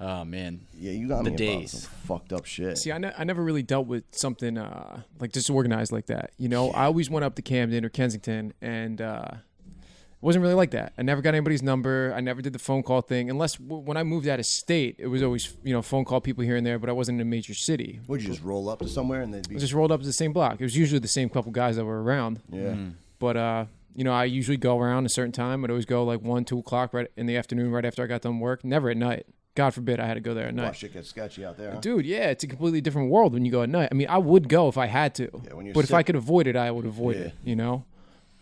Oh man. Yeah, you got The me about days. some fucked up shit. See, I never really dealt with something like disorganized like that. You know, I always went up to Camden or Kensington, and it wasn't really like that. I never got anybody's number. I never did the phone call thing, unless when I moved out of state, it was always phone call people here and there. But I wasn't in a major city. Would you just roll up to somewhere and they'd be? I just rolled up to the same block. It was usually the same couple guys that were around. Yeah. But I usually go around a certain time. I'd always go like 1, 2 o'clock right in the afternoon, right after I got done work. Never at night. God forbid I had to go there at Wow, night. shit gets sketchy out there. Huh? Dude, yeah, it's a completely different world when you go at night. I mean, I would go if I had to, when you're but if I sick. could avoid it, I would avoid it. You know,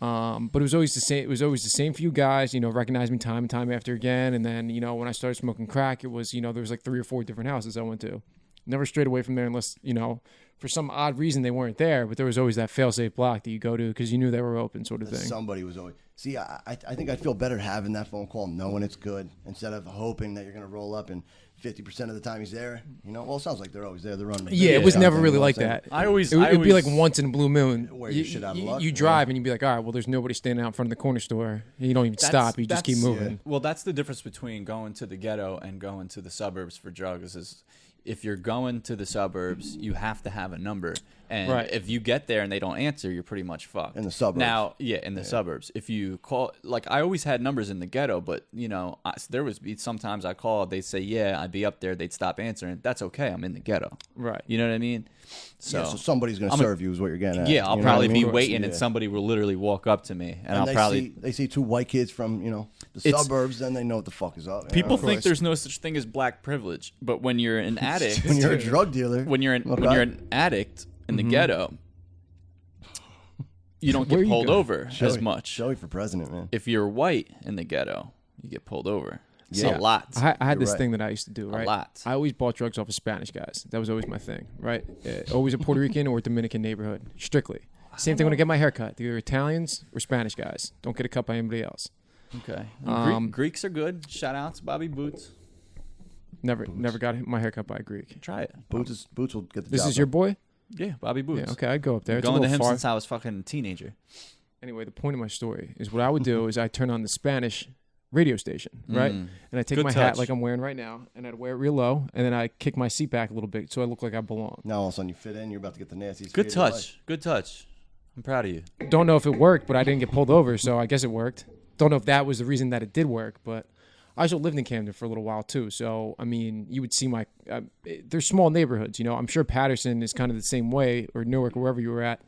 but it was always the same. It was always the same few guys. Recognized me time and time after again. And then when I started smoking crack, it was there was like 3 or 4 different houses I went to. Never strayed away from there unless for some odd reason they weren't there. But there was always that fail-safe block that you go to because you knew they were open, sort of thing. Somebody was always. See, I think I'd feel better having that phone call, knowing it's good, instead of hoping that you're gonna roll up and 50% of the time he's there. Well, it sounds like they're always there. They're running. Yeah, it was never really like that. that. I It'd be like always- once in a blue moon. Where you should have luck, You yeah. drive and you'd be like, all right, well, there's nobody standing out in front of the corner store. You don't even stop. You just keep moving. Well, that's the difference between going to the ghetto and going to the suburbs for drugs. Is if you're going to the suburbs, you have to have a number, and Right. if you get there and they don't answer, you're pretty much fucked. In the suburbs. Now, in the suburbs. If you call, like I always had numbers in the ghetto, but there was sometimes I called, they'd say, yeah, I'd be up there, they'd stop answering. That's okay. I'm in the ghetto. Right. You know what I mean? So somebody's gonna serve you is what you're getting at. Yeah, I'll You know what probably I mean? be waiting, and Yeah. somebody will literally walk up to me, and I'll they probably. they see 2 white kids from the It's- suburbs, then they know what the fuck is up. People know? think there's no such thing as black privilege, but when you're an addict, when you're a drug dealer, when you're an addict in the ghetto, you don't Where get you pulled going? over as much. Joey for president, man. If you're white in the ghetto, you get pulled over. It's Yeah. a lot. I had You're this right. thing that I used to do, right? lot. I always bought drugs off of Spanish guys. That was always my thing, right? Always a Puerto Rican or Dominican neighborhood, strictly. Same thing when I get my haircut. They're either Italians or Spanish guys. Don't get a cut by anybody else. Okay. Greeks are good. Shout outs, Bobby Boots. Never got my haircut by a Greek. Try it. Boots will get the This job is your done. boy? Yeah, Bobby Boots. Yeah, okay, I'd go up there. It's a Going to little him far. since I was fucking a teenager. Anyway, the point of my story is what I would do is I turn on the Spanish radio station, right? And I take Good my hat touch. like I'm wearing right now, and I'd wear it real low, and then I kick my seat back a little bit so I look like I belong. Now all of a sudden you fit in, you're about to get the nastiest. Good fade of your touch. Good touch. I'm proud of you. Don't know if it worked, but I didn't get pulled over, so I guess it worked. Don't know if that was the reason that it did work, but I also lived in Camden for a little while too. So I mean, you would see there's small neighborhoods. I'm sure Patterson is kind of the same way, or Newark, wherever you were at.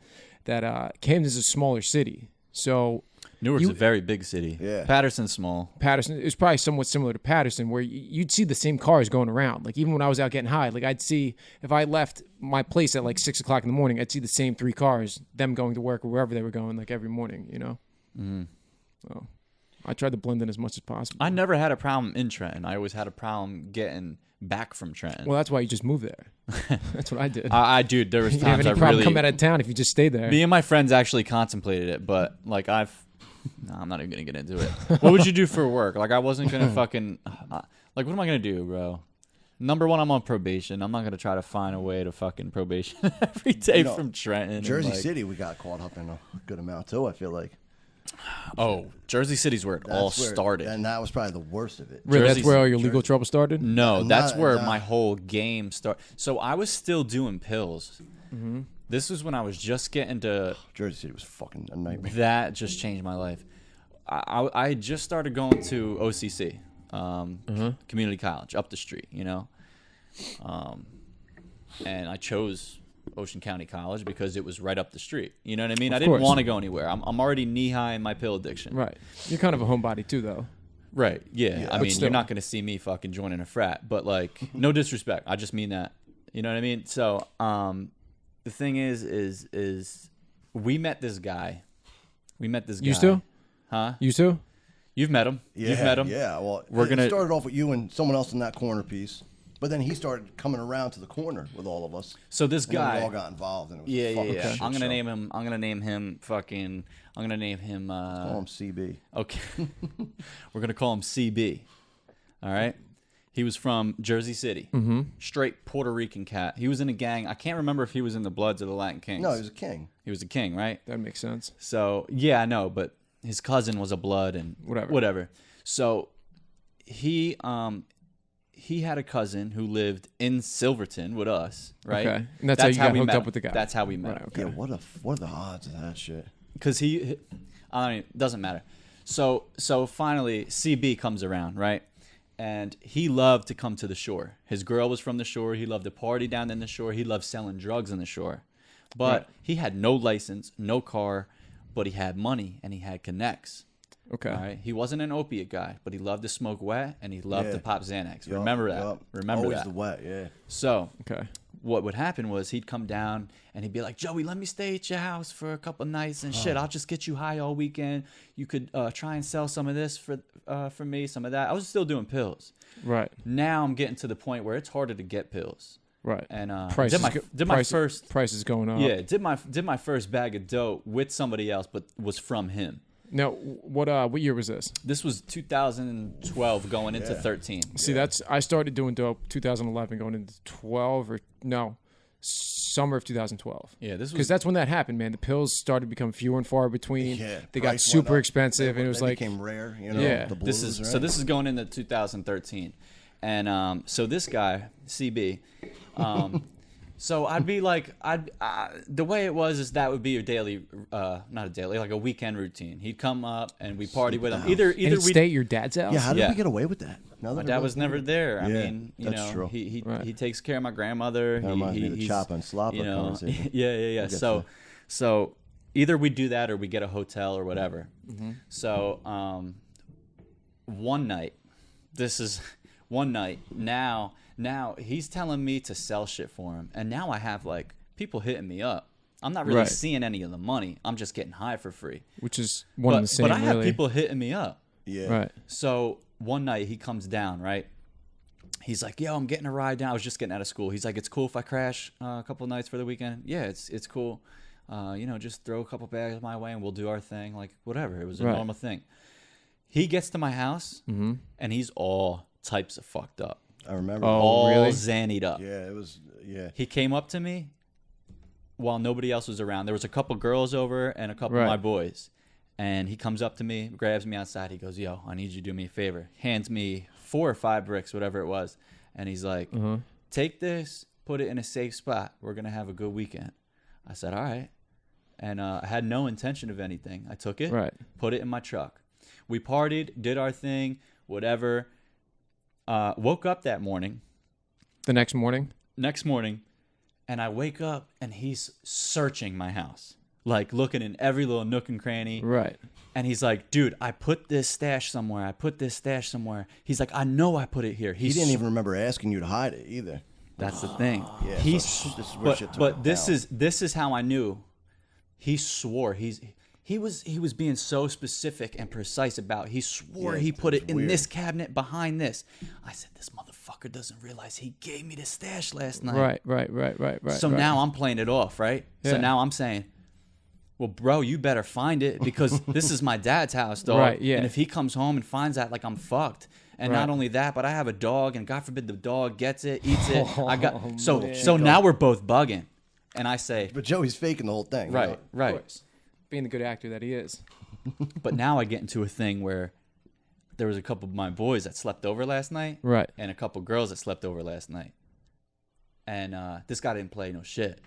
That Camden's a smaller city, so Newark's a very big city. Yeah. Patterson's small. Patterson is probably somewhat similar to Patterson, where you'd see the same cars going around. Like even when I was out getting high, like I'd see if I left my place at like 6 o'clock in the morning, I'd see the same 3 cars, them going to work or wherever they were going, like every morning. So I tried to blend in as much as possible. I never had a problem in Trenton. I always had a problem getting back from Trenton. Well, that's why you just moved there. That's what I did. I dude, there was You didn't have times any I problem really. coming out of town if you just stayed there. Me and my friends actually contemplated it, but like no, I'm not even gonna get into it. What would you do for work? Like I wasn't gonna fucking like what am I gonna do, bro? Number one, I'm on probation. I'm not gonna try to find a way to fucking probation every day from Trenton. Jersey and, like, City, we got caught up in a good amount too. I feel like Oh, Jersey City's where it all That's where- started. and that was probably the worst of it. Really, that's Jersey's- where all your legal trouble started? No, Nah, that's where nah. my whole game started. So I was still doing pills. This was when I was just getting to Jersey City was fucking a nightmare. that. Just changed my life. I had just started going to OCC, community college up the street, and I chose Ocean County College because it was right up the street. You know what I mean? I didn't course. want to go anywhere. I'm already knee high in my pill addiction. Right. You're kind of a homebody too, though. Right. Yeah. I But mean, still. you're not going to see me fucking joining a frat, but like, no disrespect. I just mean that. You know what I mean? So, the thing is we met this guy. Used to? Huh? Used to? You've met him. Yeah, You've met him. Yeah, well, We're gonna it started off with you and someone else in that corner piece, but then he started coming around to the corner with all of us. So this And then we all guy. got involved, and it was Yeah, a yeah, fucking yeah. shit I'm gonna show. name him. I'm gonna name him fucking. I'm gonna name him. Call him CB. Okay. We're going to call him CB. All right. He was from Jersey City. Mm-hmm. Straight Puerto Rican cat. He was in a gang. I can't remember if he was in the Bloods or the Latin Kings. No, he was a king. He was a king, right? That makes sense. So, yeah, I know, but his cousin was a Blood and whatever. So, he had a cousin who lived in Silverton with us, right? Okay. And that's how you got we hooked met up him. with the guy. That's how we met Right, him. okay. Yeah, what are the odds of that shit? Because I don't even, doesn't matter. So finally CB comes around, right? And he loved to come to the shore. His girl was from the shore. He loved to party down in the shore. He loved selling drugs on the shore. But he had no license, no car, but he had money and he had connects. Okay. All right. He wasn't an opiate guy, but he loved to smoke wet and he loved Yeah. to pop Xanax. Yup, Remember that. yup. Remember Always that. the wet, yeah. So Okay. what would happen was he'd come down and he'd be like, Joey, let me stay at your house for a couple nights and shit. I'll just get you high all weekend. You could try and sell some of this for me, some of that. I was still doing pills. Right. Now I'm getting to the point where it's harder to get pills. Right. And Price did my price, first price is going up. yeah did my first bag of dope with somebody else, but was from him. Now, what year was this? This was 2012 going into 13. See, I started doing dope 2011 going into 12 or no, summer of 2012. Yeah, this Because was that's when that happened, man. The pills started to become fewer and far between. Yeah, They got price went super up. expensive, and it was They like, became rare, you know. Yeah. The this blues, is right? so this is going into 2013, and so this guy CB, so I'd be like the way it was is that would be a daily, not a daily, like a weekend routine. He'd come up and we party with him. Either and he'd we stay at your dad's house. Yeah, how did Yeah. we get away with that? Now that my I dad really was think never of it. there. I Yeah, mean, you that's know, true. he takes care of my grandmother. That reminds me of the he's, chopper and slopper you know, conversation. yeah. get So either we do that or we get a hotel or whatever. Mm-hmm. So one night, now he's telling me to sell shit for him, and now I have like people hitting me up. I'm not really Right. seeing any of the money. I'm just getting high for free. Which is one But, and the same, but I have really. people hitting me up. Yeah. Right. So one night he comes down, right? He's like, yo, I'm getting a ride down. I was just getting out of school. He's like, it's cool if I crash a couple of nights for the weekend. Yeah, it's cool. You know, just throw a couple bags my way and we'll do our thing. Like, whatever. It was a Right. normal thing. He gets to my house and he's all types of fucked up. I remember. Oh, all really? zannied up. Yeah, it was. Yeah. He came up to me while nobody else was around. There was a couple girls over and a couple of Right. my boys. And he comes up to me, grabs me outside. He goes, yo, I need you to do me a favor. Hands me 4 or 5 bricks, whatever it was. And he's like, take this, put it in a safe spot. We're going to have a good weekend. I said, all right. And I had no intention of anything. I took it, Right. put it in my truck. We partied, did our thing, whatever. Woke up that morning. The next morning. And I wake up and he's searching my house, like looking in every little nook and cranny. Right. And he's like, dude, I put this stash somewhere. He's like, I know I put it here. He didn't even remember asking you to hide it either. That's the thing. Yeah, He's so this is where shit took but him this down. is how I knew. He swore he was being so specific and precise about. He swore Yeah, he put it it's in weird. this cabinet behind this. I said, this motherfucker doesn't realize he gave me the stash last night. Right. So right. now I'm playing it off, right? So Yeah. now I'm saying, well, bro, you better find it because this is my dad's house, dog. Right, yeah. And if he comes home and finds that, like, I'm fucked. And Right. not only that, but I have a dog, and God forbid the dog gets it, eats it. So man. now we're both bugging. And I say, But Joey's faking the whole thing. right, You know? Of right. course. Being the good actor that he is. But now I get into a thing where there was a couple of my boys that slept over last night, Right. and a couple girls that slept over last night. And this guy didn't play no shit.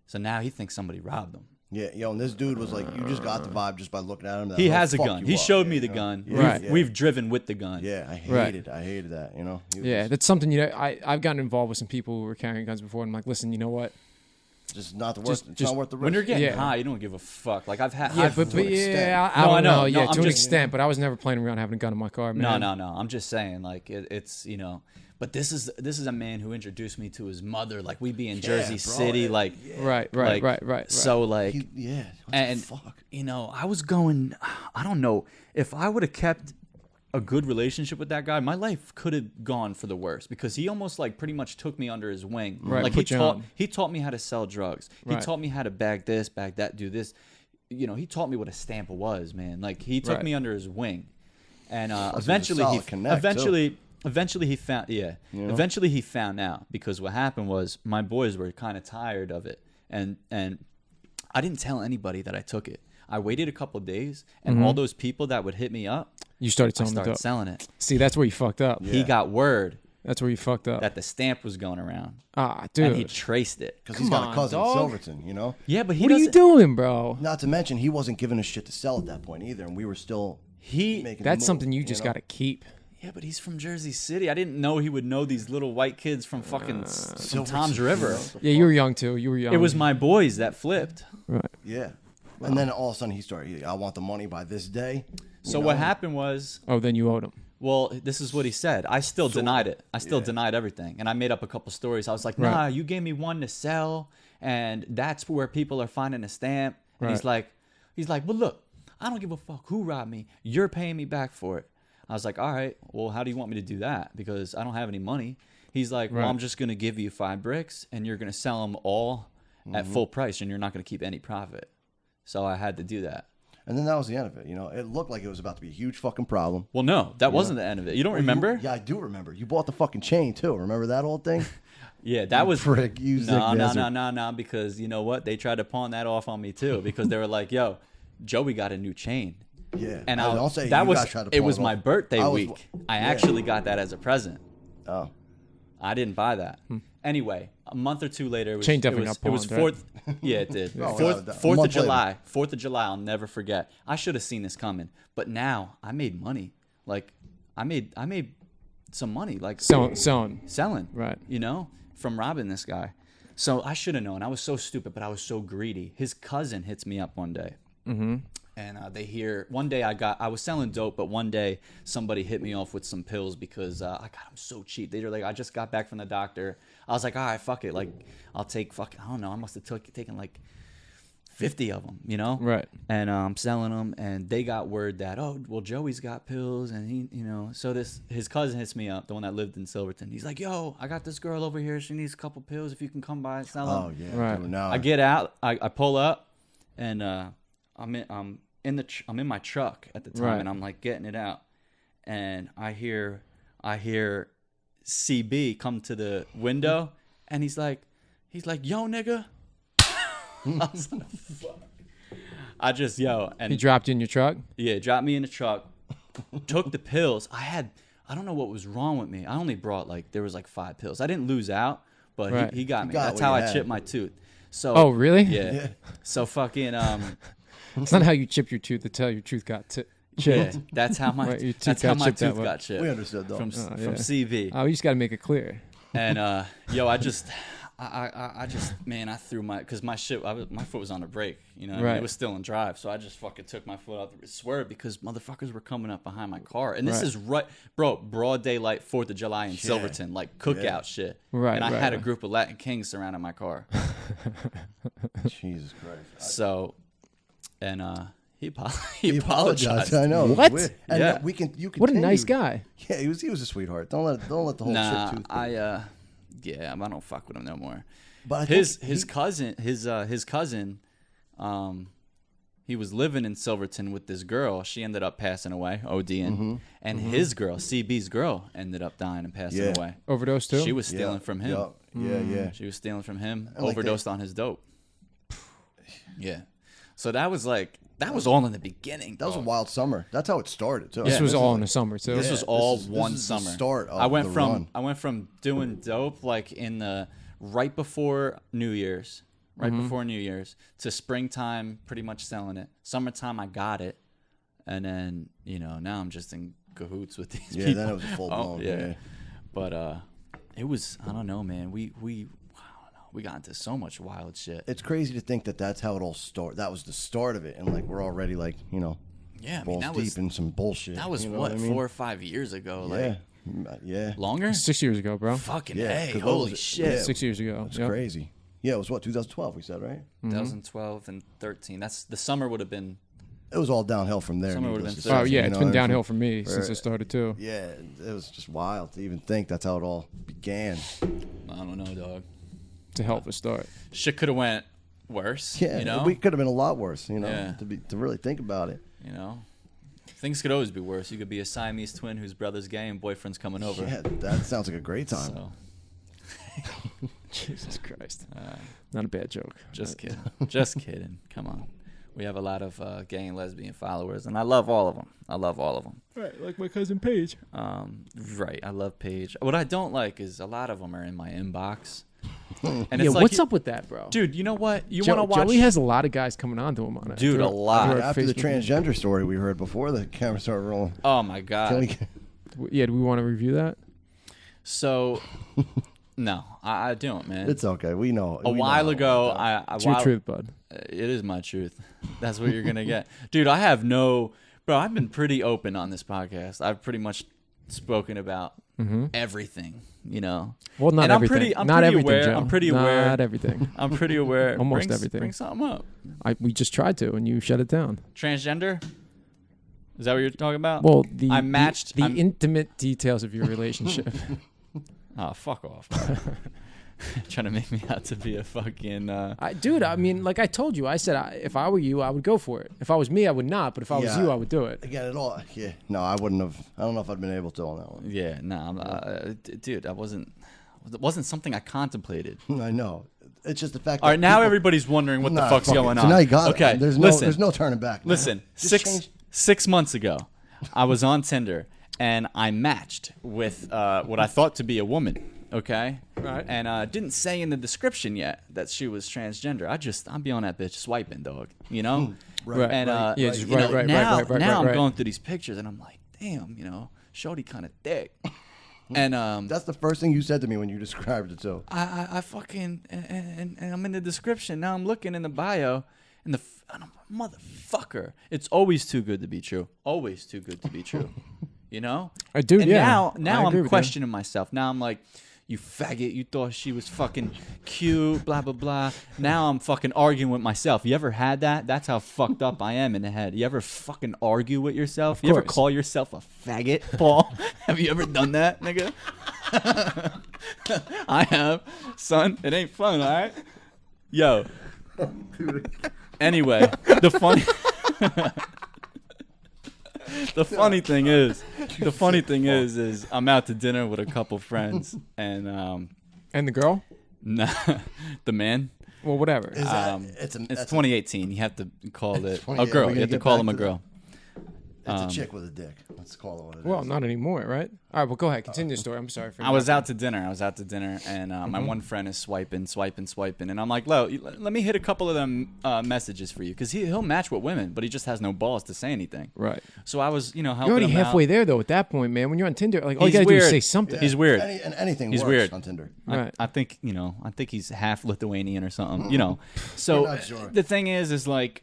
So now he thinks somebody robbed him. Yeah, yo, and this dude was like, you just got the vibe just by looking at him. that He he'll has a fuck gun. you He up, showed yeah, me the you know? gun. Yeah, Right. yeah. We've driven with the gun. Yeah, I Right. hated that, you know? He was Yeah, that's something, you know, I've gotten involved with some people who were carrying guns before, and I'm like, listen, you know what? just not the worth, just- it's just- not worth the risk. When you're getting Yeah. high, you don't give a fuck. Like I've had. Yeah, I've, but to an yeah, extent. I No, don't I know. know. No, Yeah, I'm to an just- extent, but I was never playing around having a gun in my car, man. no. I'm just saying, like it's you know, But this is a man who introduced me to his mother. Like we be in Jersey City, like Right. So like, What and the fuck? you know, I was going. I don't know if I would have kept a good relationship with that guy, my life could have gone for the worse because he almost like pretty much took me under his wing. Right, Like put you on. he taught me how to sell drugs. He Right. taught me how to bag this, bag that, do this. You know, he taught me what a stamp was, man. Like he took Right. me under his wing, and was a eventually solid connect, too. eventually he found eventually he found out because what happened was my boys were kind of tired of it, and I didn't tell anybody that I took it. I waited a couple of days, and all those people that would hit me up, You started I selling the started dope. selling it. See, that's where you fucked up. He got word That's where you fucked up. that the stamp was going around, Ah, dude. and he traced it. Because he's Come got on, a cousin dog. in Silverton, you know? Yeah, but he what are you doesn't. doing, bro? Not to mention, he wasn't giving a shit to sell at that point either, and we were still He making the That's move, something you just know? got to keep. yeah, but he's from Jersey City. I didn't know he would know these little white kids from fucking from Silverton, Tom's River. Yeah, you were young too. You were young. It was my boys that flipped. right. Yeah. And then all of a sudden he started, I want the money by this day. You So know? what happened was, Oh, then you owed him. well, this is what he said. I still denied it. I still denied everything, and I made up a couple stories. I was like, "Nah, Right. you gave me one to sell, and that's where people are finding a stamp." And he's Right. like, "Well, look, I don't give a fuck who robbed me. You're paying me back for it." I was like, "All right, well, how do you want me to do that? Because I don't have any money." He's like, "Well, Right. I'm just gonna give you 5 bricks, and you're gonna sell them all at full price, and you're not gonna keep any profit." So I had to do that. And then that was the end of it. You know, it looked like it was about to be a huge fucking problem. Well, no, that wasn't the end of it. You don't remember? Yeah, I do remember. You bought the fucking chain too. Remember that old thing? Yeah, that was prick, you sick no, bastard. no, because you know what? They tried to pawn that off on me too because they were like, "Yo, Joey got a new chain." Yeah. And I'll say that you was guys tried to it pawn was it my off. birthday I was- week. I actually got that as a present. Oh. I didn't buy that. Anyway, a month or two later, it was, Chain definitely it got was pawned, right? fourth. Yeah, it did. Oh, Fourth, a Fourth of month later. July. 4th of July. I'll never forget. I should have seen this coming, but now I made money. Like I made some money. Like Selling. selling, Right. You know, from robbing this guy. So I should have known. I was so stupid, but I was so greedy. His cousin hits me up one day, and they hear one day I was selling dope, but one day somebody hit me off with some pills because I got them so cheap. They were like, I just got back from the doctor. I was like, all right, fuck it. Like I'll take fucking, I don't know. I must have taken like 50 of them, you know? Right. And I'm selling them, and they got word that, oh, well, Joey's got pills, and he, you know, so his cousin hits me up, the one that lived in Silverton. He's like, yo, I got this girl over here. She needs a couple pills. If you can come by and sell them. Oh yeah. Right. Dude, now I get out, I pull up, and I'm in my truck at the time, Right. and I'm like getting it out, and I hear CB come to the window, and he's like, yo, nigga. I was like, fuck. I just and He dropped you in your truck. yeah, dropped me in the truck, took the pills. I don't know what was wrong with me. I only brought there was 5 pills. I didn't lose out, but Right. he got me. got That's what how you I had. chipped my tooth. So Oh, really? yeah. So fucking It's not how you chip your tooth. It's how your tooth got yeah, chipped. that's how my Right, your tooth that's how got my chipped that tooth way. got chipped. we understood though. from yeah. CV. Oh, you just got to make it clear. And I just man, I threw because my foot was on the brake, you know, what I mean? Right. It was still in drive, so I just fucking took my foot out the swerve because motherfuckers were coming up behind my car, and this Right. is broad daylight, 4th of July in Silverton, like cookout shit, Right, And I right, had a right. group of Latin kings surrounding my car, Jesus Christ. and he He apologized. I know. What? Weird. And Yeah. you What a nice continued. guy. Yeah, he was a sweetheart. Don't let the whole Nah, shit tooth. I don't fuck with him no more. But I think His cousin, he was living in Silverton with this girl. She ended up passing away, ODing, and his girl, CB's girl, ended up dying and passing Yeah. away. Overdose too. She was stealing from him. Yeah. She was stealing from him. And, like, Overdosed on his dope. Yeah. So that was all in the beginning. That was a dog. wild summer. That's how it started too. This Yeah, was all in like- the summer too. This was Yeah, all this one is the summer. start of I went the from run. I went from doing dope in the right before New Year's, before New Year's, to springtime, pretty much selling it. Summertime, I got it, and then now I'm just in cahoots with these Yeah, people. then it was full blown. yeah. But it was, I don't know, man. We got into so much wild shit. It's crazy to think that that's how it all started. That was the start of it, and we're already Yeah, I mean, balls that deep was in some bullshit. that was you know what I mean? 4 or 5 years ago. Yeah. Like Yeah. Longer? 6 years ago, bro. Fucking Yeah, A. 'cause Holy yeah. shit. 6 years ago. It's Yep. crazy. Yeah, it was what, 2012 we said, right? 2012 and 13. That's the summer would have been. It was all downhill from there. Summer would've needless been to Oh say, yeah, you it's know been what I mean? downhill for me since I started too. Yeah, it was just wild to even think that's how it all began. I don't know, dog. It's a hell of a start. Shit could have went worse. Yeah, you know. we could have been a lot worse, you know, Yeah. to really think about it. You know, things could always be worse. You could be a Siamese twin whose brother's gay and boyfriend's coming over. Yeah, that sounds like a great time. So, Jesus Christ. Not a bad joke. just kidding. Just kidding. Come on. We have a lot of gay and lesbian followers, and I love all of them. I love all of them. Right, like my cousin Paige. Right. I love Paige. What I don't like is a lot of them are in my inbox. And Yeah, it's like, what's up with that, bro? dude? You know what? You want to watch? Joey has a lot of guys coming on to him on it. Dude, a lot. through our After the Facebook. transgender story we heard before the camera started rolling. Oh my Can god. we- Yeah, do we want to review that? So, no, I don't, man. It's okay. We know. A while ago, I It's your truth, bud. It is my truth. That's what you're gonna get, dude. I have no, bro. I've been pretty open on this podcast. I've pretty much spoken about everything, you know. Well, not And everything. I'm not pretty everything, aware. Joe. I'm pretty aware. Not everything. I'm pretty aware. Almost Bring- everything. Bring something up. We just tried to, and you shut it down. Transgender. Is that what you're talking about? Well, I matched the I'm- intimate details of your relationship. Oh, fuck off. Bro. Trying to make me out to be a fucking. Dude, I mean, like I told you, I said if I were you, I would go for it. If I was me, I would not. But if I was Yeah. you, I would do it. Again, it all. Yeah, no, I wouldn't have. I don't know if I'd been able to on that one. Yeah, no, dude, I wasn't. It wasn't something I contemplated. I know. It's just the fact. All that right, now people- everybody's wondering what the Nah, fuck's fuck it. going So on. now you got okay, it. There's no turning back. man. Listen, Just change- 6 months ago, I was on Tinder and I matched with what I thought to be a woman. Okay, Right. and didn't say in the description yet that she was transgender. I'll be on that bitch swiping, dog. You know, Right, And right. Yeah, just you know, right, now, right, now I'm right. going through these pictures and I'm like, damn, you know, shorty kind of thick. And That's the first thing you said to me when you described it. So I fucking and I'm in the description now. I'm looking in the bio, and and I'm motherfucker. It's always too good to be true. Always too good to be true. You know? I do, And yeah. Now I agree I'm with you. questioning myself. Now I'm like, you faggot. You thought she was fucking cute. Blah blah blah. Now I'm fucking arguing with myself. You ever had that? That's how fucked up I am in the head. You ever fucking argue with yourself? You ever course. call yourself a faggot, Paul? Have you ever done that, nigga? I have, son. It ain't fun, all right? Yo. Anyway, the funny thing is I'm out to dinner with a couple friends and And the girl? nah, the man. is Well, whatever. that? It's that's 2018. You have to call it 20 a yeah, girl. we're You gonna have to get call back him a to girl. That's a chick with a dick. Let's call it what it is. Well, not anymore, right? All right, well, go ahead. Continue the story. I'm sorry for I was out to dinner, and my one friend is swiping, and I'm like, let me hit a couple of them messages for you, because he'll match with women, but he just has no balls to say anything. Right. So I was, helping You're already him halfway out. there, though, at that point, man. When you're on Tinder, like, all you He's got to do is weird. say something. He's weird. And anything He's works weird. on Tinder. Right. I think he's half Lithuanian or something. So We're not sure. the thing is like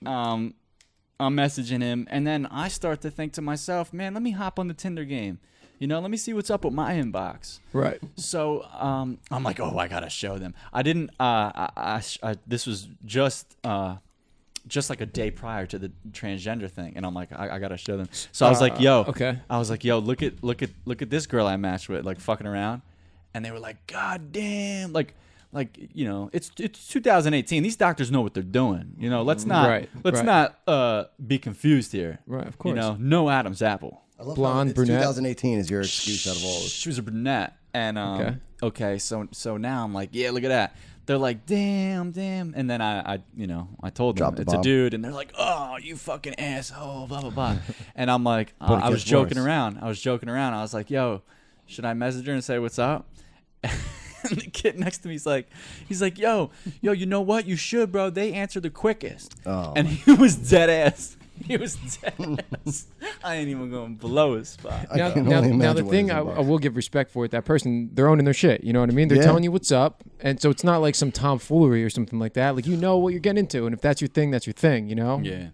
I'm messaging him, and then I start to think to myself, man, let me hop on the Tinder game. Let me see what's up with my inbox. Right. So I'm like, oh, I gotta show them. I didn't. This was just like a day prior to the transgender thing, and I'm like, I gotta show them. So I was like, yo, okay. I was like, yo, look at this girl I matched with, like fucking around, and they were like, god damn, like it's 2018. These doctors know what they're doing. Let's not be confused here. Right, of course. No Adam's apple. I love Blonde, how it's brunette. 2018 is your excuse out of all of this. She was a brunette, and okay, so now I'm like, yeah, look at that. They're like, damn, and then I told them Drop the it's a bomb. dude, and they're like, oh, you fucking asshole, blah blah blah, and I'm like, But it I was gets joking worse. around. I was like, yo, should I message her and say what's up? And the kid next to me, he's like, yo, you know what? You should, bro. They answer the quickest. Oh, and he was dead ass. He was dead ass. I ain't even going below his spot. I Now, can now, only now the imagine what thing his I inbox- will give respect for it, that person, they're owning their shit. You know what I mean? They're Yeah. telling you what's up. And so it's not like some tomfoolery or something like that. Like, you know what you're getting into. And if that's your thing, that's your thing, Yeah.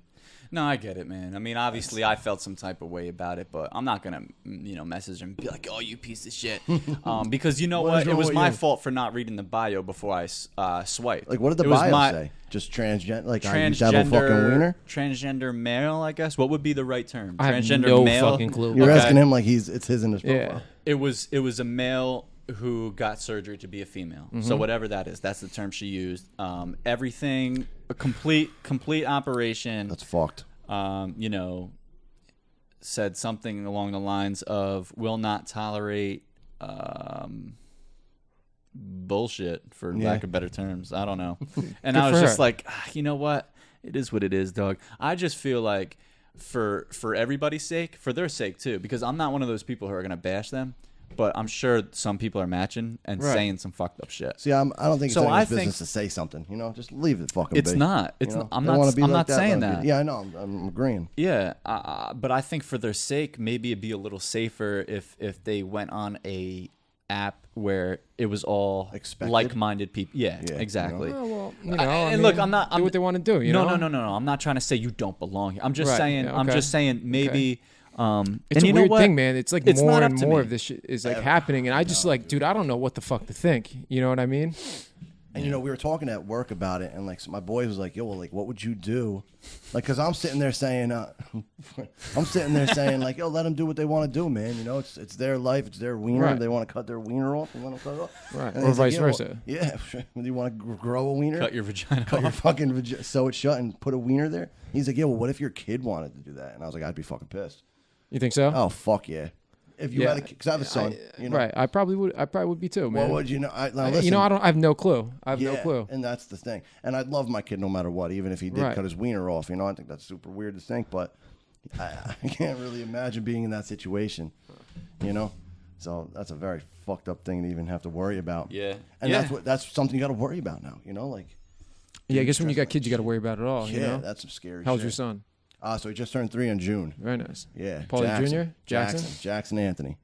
No, I get it, man. I mean, obviously, I felt some type of way about it, but I'm not gonna, message him and be like, "Oh, you piece of shit," because you know what? It was my fault for not reading the bio before I swiped. Like, what did the bio say? Just transgender, like I used to have a fucking wiener. Transgender male, I guess. What would be the right term? I have Transgender no male. fucking clue. You're asking him like it's his in his profile. Yeah. It was a male who got surgery to be a female. So whatever that is, that's the term she used. Everything, a complete operation. That's fucked. Said something along the lines of will not tolerate bullshit, for lack of better terms. I don't know. And I was just like, you know what? It is what it is, dog. I just feel like for everybody's sake, for their sake too, because I'm not one of those people who are going to bash them. But I'm sure some people are matching and saying some fucked up shit. See, I don't think it's anyone's business to say something. Just leave it fucking. It's be. not. It's not. I'm like not saying that. Yeah, I know. I'm agreeing. Yeah, but I think for their sake, maybe it'd be a little safer if they went on a app where it was all like-minded people. Yeah, exactly. Oh, well, and look, I'm not. Do what they want to do. No. I'm not trying to say you don't belong here. I'm just saying. Yeah, I'm just saying maybe. It's a weird thing, man. It's like it's more and more of this shit is like happening, and I just dude, I don't know what the fuck to think. You know what I mean? And we were talking at work about it, and so my boy was like, "Yo, well, like, what would you do?" Like, cause I'm sitting there saying, like, "Yo, let them do what they want to do, man. It's their life, it's their wiener. Right. They want to cut their wiener off, and let them cut it off, Right, and or vice like, versa. Yeah, do you want to grow a wiener? Cut your vagina Cut off. your fucking vagina, sew it shut, and put a wiener there. He's like, "Yeah, well, what if your kid wanted to do that?" And I was like, "I'd be fucking pissed." You think so? Oh fuck yeah! If you had a kid, because I have a son, right? I probably would be too, man. What would you know? Listen, I have no clue. I have no clue. And that's the thing. And I'd love my kid no matter what, even if he did cut his wiener off. I think that's super weird to think, but I can't really imagine being in that situation. So that's a very fucked up thing to even have to worry about. Yeah, and that's something you got to worry about now. Yeah, I guess when you got kids, you got to worry about it all. Yeah, that's some scary. How's shit. your son? So he just turned 3 in June. Very nice. Yeah. Paulie Jr.? Jackson Anthony.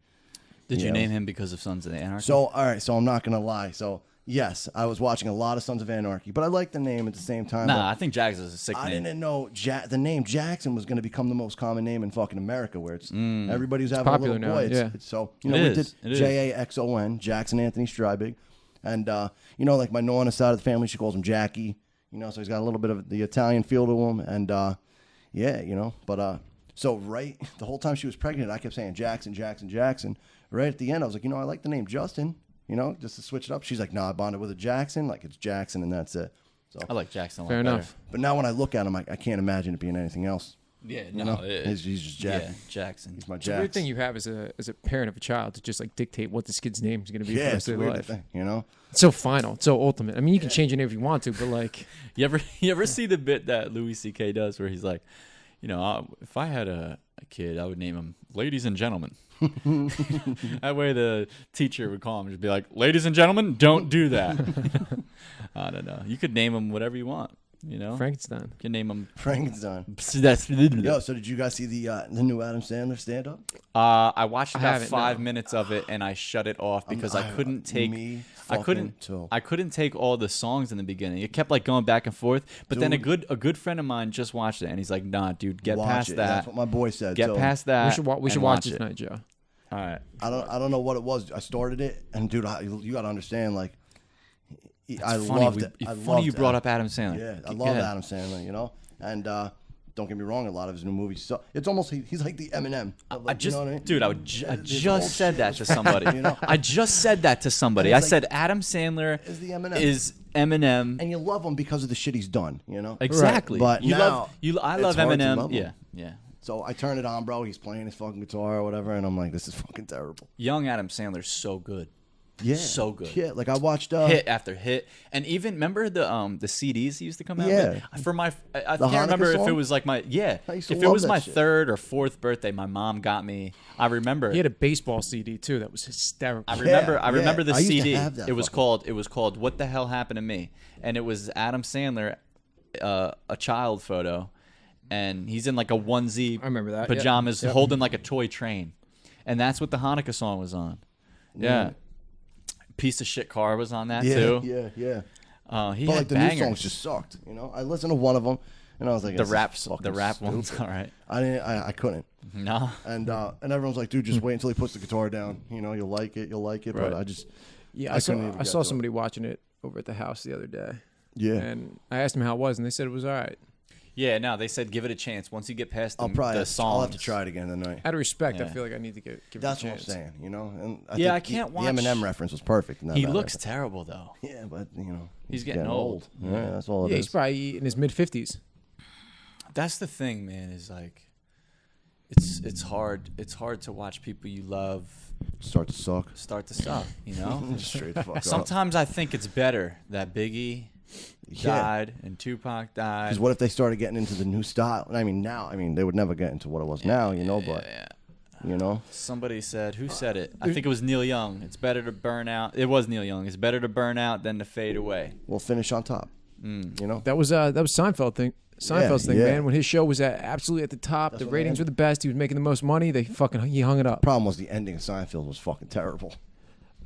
Did you name him because of Sons of Anarchy? So, all right. So I'm not going to lie. So, yes, I was watching a lot of Sons of Anarchy, but I like the name at the same time. Nah, I think Jags is a sick name. I didn't know the name Jackson was going to become the most common name in fucking America, where it's everybody who's having a little boy. Yeah. So, we did Jaxon, Jackson Anthony Strybig. And, like my Nonna side of the family, she calls him Jackie. So he's got a little bit of the Italian feel to him. And, but so the whole time she was pregnant, I kept saying Jackson, Jackson, Jackson. Right at the end, I was like, I like the name Justin, just to switch it up. She's like, no, I bonded with a Jackson, like it's Jackson, and that's it. So I like Jackson a lot Fair better. enough. But now when I look at him, I can't imagine it being anything else. Yeah, he's just Jackson. Yeah, Jackson. He's my It's a weird Jackson. thing you have as a parent of a child to just dictate what this kid's name is going to be for the Yeah, rest it's a of their weird life. thing, It's so final. It's so ultimate. I mean, you can change your name if you want to, but like, You ever see the bit that Louis C.K. does where he's like, if I had a kid, I would name him Ladies and Gentlemen. That way the teacher would call him and just be like, Ladies and gentlemen, don't do that. I don't know. You could name him whatever you want, Frankenstein. You can name him Frankenstein. That's Yo, so did you guys see the new Adam Sandler stand-up? I watched about haven't, 5 no. minutes of it and I shut it off because I couldn't take I too. couldn't take all the songs in the beginning. It kept like going back and forth. But then a Dude. good friend of mine just watched it and he's like, "Nah, dude, get Watch past it. that. That's what my boy said. Get so past that. We should and watch it it tonight, Joe. All right. I don't know what it was. I started it, and dude, you got to understand, like, I loved it. It's funny you brought up Adam Sandler. Yeah, I Go love ahead. Adam Sandler, and don't get me wrong, a lot of his new movies suck. It's almost he's like the Eminem. I just, you know what I mean? dude, I This just old said shit that is to somebody. I just said that to somebody. And I it's said Adam Sandler is the Eminem. is Eminem. And you love him because of the shit he's done, Exactly. But you now, I it's love hard to Eminem. love him. Yeah. So I turn it on, bro. He's playing his fucking guitar or whatever, and I'm like, this is fucking terrible. Young Adam Sandler's so good. Yeah, So good. Yeah, like I watched hit after hit, and even remember the CDs he used to come out Yeah. with. For my, I The can't remember Hanukkah if it song? was like my I used to if it love was that my shit. 3rd or 4th birthday. My mom got me. I remember. He had a baseball CD too that was hysterical. I remember the I used to CD. have that It was fucking- called "What the Hell Happened to Me," and it was Adam Sandler, a child photo, and he's in like a onesie, I remember that, pajamas, yep. holding like a toy train, and that's what the Hanukkah song was on. Yeah, Piece of Shit Car was on that too. Yeah. He But had like the bangers. new songs just sucked. I listened to one of them, And I was like, The this is rap fucking one's stupid. all right. I couldn't. No. And everyone's like, dude, just wait until he puts the guitar down. You know, you'll like it. Right. But I just, Yeah, I I couldn't even I get saw to it. somebody watching it over at the house the other day. yeah. And I asked them how it was, and they said it was all right. Yeah, no, they said give it a chance. Once you get past the, I'll probably the I'll songs. have to try it again tonight. Out of respect, I Yeah. feel like I need to give That's it a what I'm chance. saying, you know. And Yeah, think I can't the watch- Eminem reference was perfect. In that He matter. looks terrible though. Yeah, but you know, He's getting old. Yeah, that's all it Yeah, is. he's probably in his mid-50s. That's the thing, man. Is like, it's hard. It's hard to watch people you love Start to suck. start to suck. You know. Straight the fuck up. Sometimes I think it's better that Biggie died and Tupac died. Because what if they started getting into the new style? I mean, now, they would never get into what it was now, you know. But you know, Somebody said, who said it? I think it was Neil Young. It's better to burn out. It was Neil Young. It's better to burn out than to fade away. we'll finish on top. You know, That was Seinfeld thing. Seinfeld's thing, yeah. man. When his show was absolutely at the top, the what ratings they- were the best. He was making the most money. He hung it up. problem was the ending of Seinfeld was fucking terrible.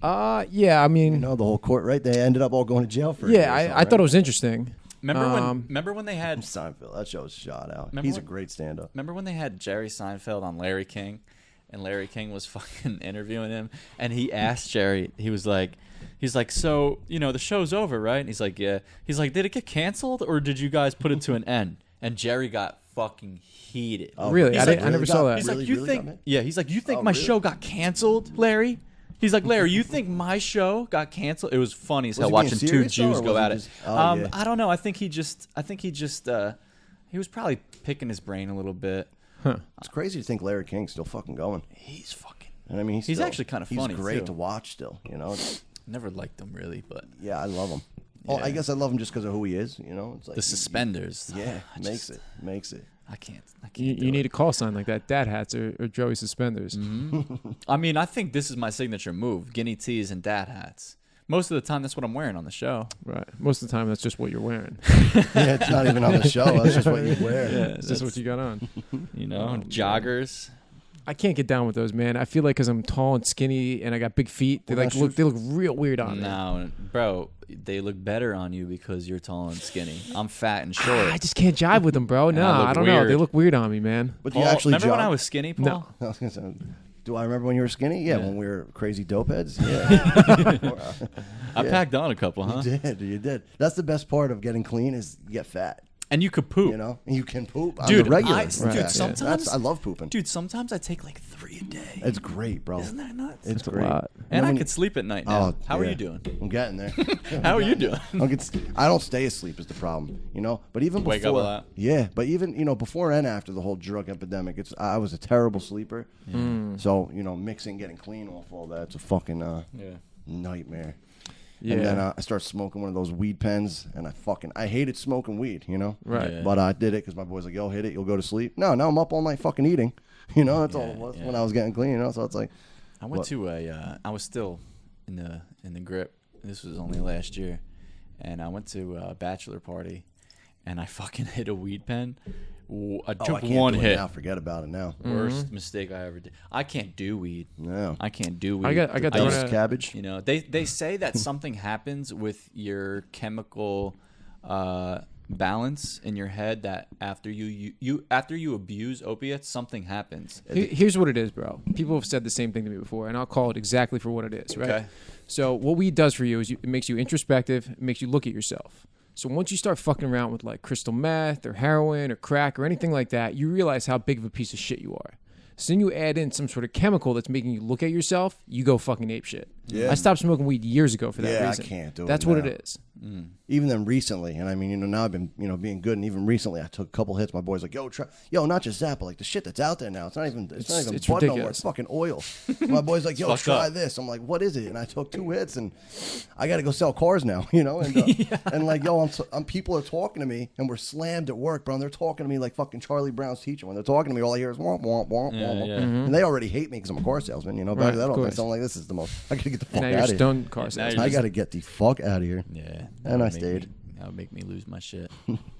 Yeah, I mean, You know, the whole court, right? They ended up all going to jail for. yeah, I thought it was interesting. Remember when they had Seinfeld. That show was shot out. Remember He's a when- great stand-up. Remember when they had Jerry Seinfeld on Larry King, and Larry King was fucking interviewing him, and he asked Jerry, he's like, so you know the show's over, right? And he's like, yeah. He's like, did it get canceled or did you guys put it to an end? And Jerry got fucking heated. Really? He's I like- never saw that. He's Really, like, you really think? got mad? Yeah, he's like, you think Oh, my really? show got canceled, Larry? He's like, Larry, you think my show got canceled? It was funny as hell he being watching two serious, though, Jews or go was he at it. just- oh, yeah. I don't know. I think he just he was probably picking his brain a little bit. It's crazy to think Larry King's still fucking going. He's fucking. And I mean, He's still- actually kinda funny, He's great too. to watch still. You know, Never liked him really, but yeah, I love him. Oh, Yeah. I guess I love him just because of who he is. You know, it's like the suspenders. Yeah, I makes just- it. I can't. You do need it. a call sign like that. Dad hats or Joey suspenders. I mean, I think this is my signature move: guinea tees and dad hats. Most of the time, that's what I'm wearing on the show. Right. Most of the time, that's just what you're wearing. Yeah, it's not even on the show. That's just what you wear. It's just what you got on. You know, joggers. I can't get down with those, man. I feel like because I'm tall and skinny and I got big feet, they Well, like that's they look real weird on me. No, bro, they look better on you because you're tall and skinny. I'm fat and short. I just can't jive with them, bro. No, I look I don't know. They weird. look weird on me, man. But do you Paul, actually remember when jog? I was skinny, Paul? No. I was gonna say, do I remember when you were skinny? Yeah, Yeah. when we were crazy dope heads. Yeah, I packed on a couple, huh? you did. That's the best part of getting clean is you get fat. And you could poop. You know, and you can poop. I'm Dude, the regular. I- in dude, fact. sometimes- I love pooping. Dude, sometimes I take like 3 a day. It's great, bro. Isn't that nuts? It's a great. lot. And I when could sleep at night now. How are yeah. you doing? I'm getting there. How are you doing? I don't stay asleep is the problem, you know. But even Wake before, up a lot? yeah. But even before and after the whole drug epidemic, I was a terrible sleeper. So mixing, getting clean off all that, it's a fucking Yeah. nightmare. Yeah. And then I started smoking one of those weed pens, and I hated smoking weed, Right. Yeah. But I did it because my boy's like, "Yo, hit it, you'll go to sleep." No, now I'm up all night fucking eating. That's all it was when I was getting clean. So it's like, I went to I was still in the grip. This was only last year, and I went to a bachelor party, and I fucking hit a weed pen. I I took can't one do it hit. now. Forget about it now. Worst mistake I ever did. I can't do weed. No, I can't do weed. I got I thrown used out- cabbage. They say that something happens with your chemical balance in your head that after you abuse opiates, something happens. Here's what it is, bro. People have said the same thing to me before, and I'll call it exactly for what it is, right? Okay. So what weed does for you is it makes you introspective, it makes you look at yourself. So once you start fucking around with like crystal meth or heroin or crack or anything like that, you realize how big of a piece of shit you are. So then you add in some sort of chemical that's making you look at yourself, you go fucking ape shit. Yeah. I stopped smoking weed years ago for that Yeah, I reason. can't do it That's what now. it is. Even then recently, and I mean, now I've been, being good, and even recently, I took a couple hits. My boy's like, "Yo, not just that, but like the shit that's out there now. It's not even It's bud no more. ridiculous. It's fucking oil." My boy's like, "Yo, fucked try up. this." I'm like, "What is it?" And I took 2 hits, and I got to go sell cars now, and and like, yo, people are talking to me, and we're slammed at work, bro. And they're talking to me like fucking Charlie Brown's teacher. When they're talking to me, all I hear is womp womp womp womp, yeah. and they already hate me because I'm a car salesman, Back Right, that of all, I course. sound like this is the most. I gotta get the fuck And now you're out of here. stone car now salesman. you're I gotta get the fuck out of here. Yeah. And I That would make stayed. That would make me lose my shit.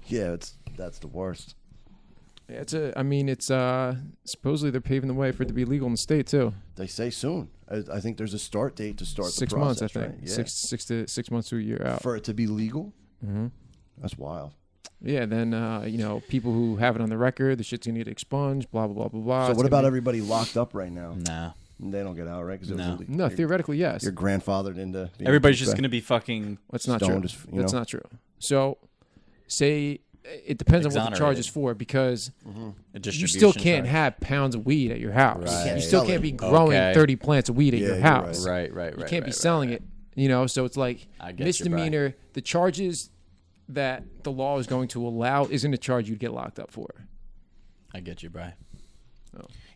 Yeah, that's the worst. Yeah, it's supposedly they're paving the way for it to be legal in the state too. They say soon. I think there's a start date to start 6 the months, process. I think. Right? Yeah. 6 months to a year out. For it to be legal. Mm-hmm. That's wild. Yeah, then people who have it on the record, the shit's gonna get expunged. Blah blah blah blah blah. So It's what gonna about be- everybody locked up right now? Nah. They don't get out, right? Because No. No, theoretically, yes. you're grandfathered into. being Everybody's kicked just back. gonna be fucking. That's not stoned, true. just, you That's know? not true. So, say it depends on what the charge Exonerated. is for, because A you still distribution can't charge. have pounds of weed at your house. Right. You still Sell can't it. be growing Okay. 30 plants of weed at Yeah, your you're house. Right. You can't be selling it. So it's like I get you, misdemeanor. The charges that the law is going to allow isn't a charge you'd get locked up for. I get you, Bri.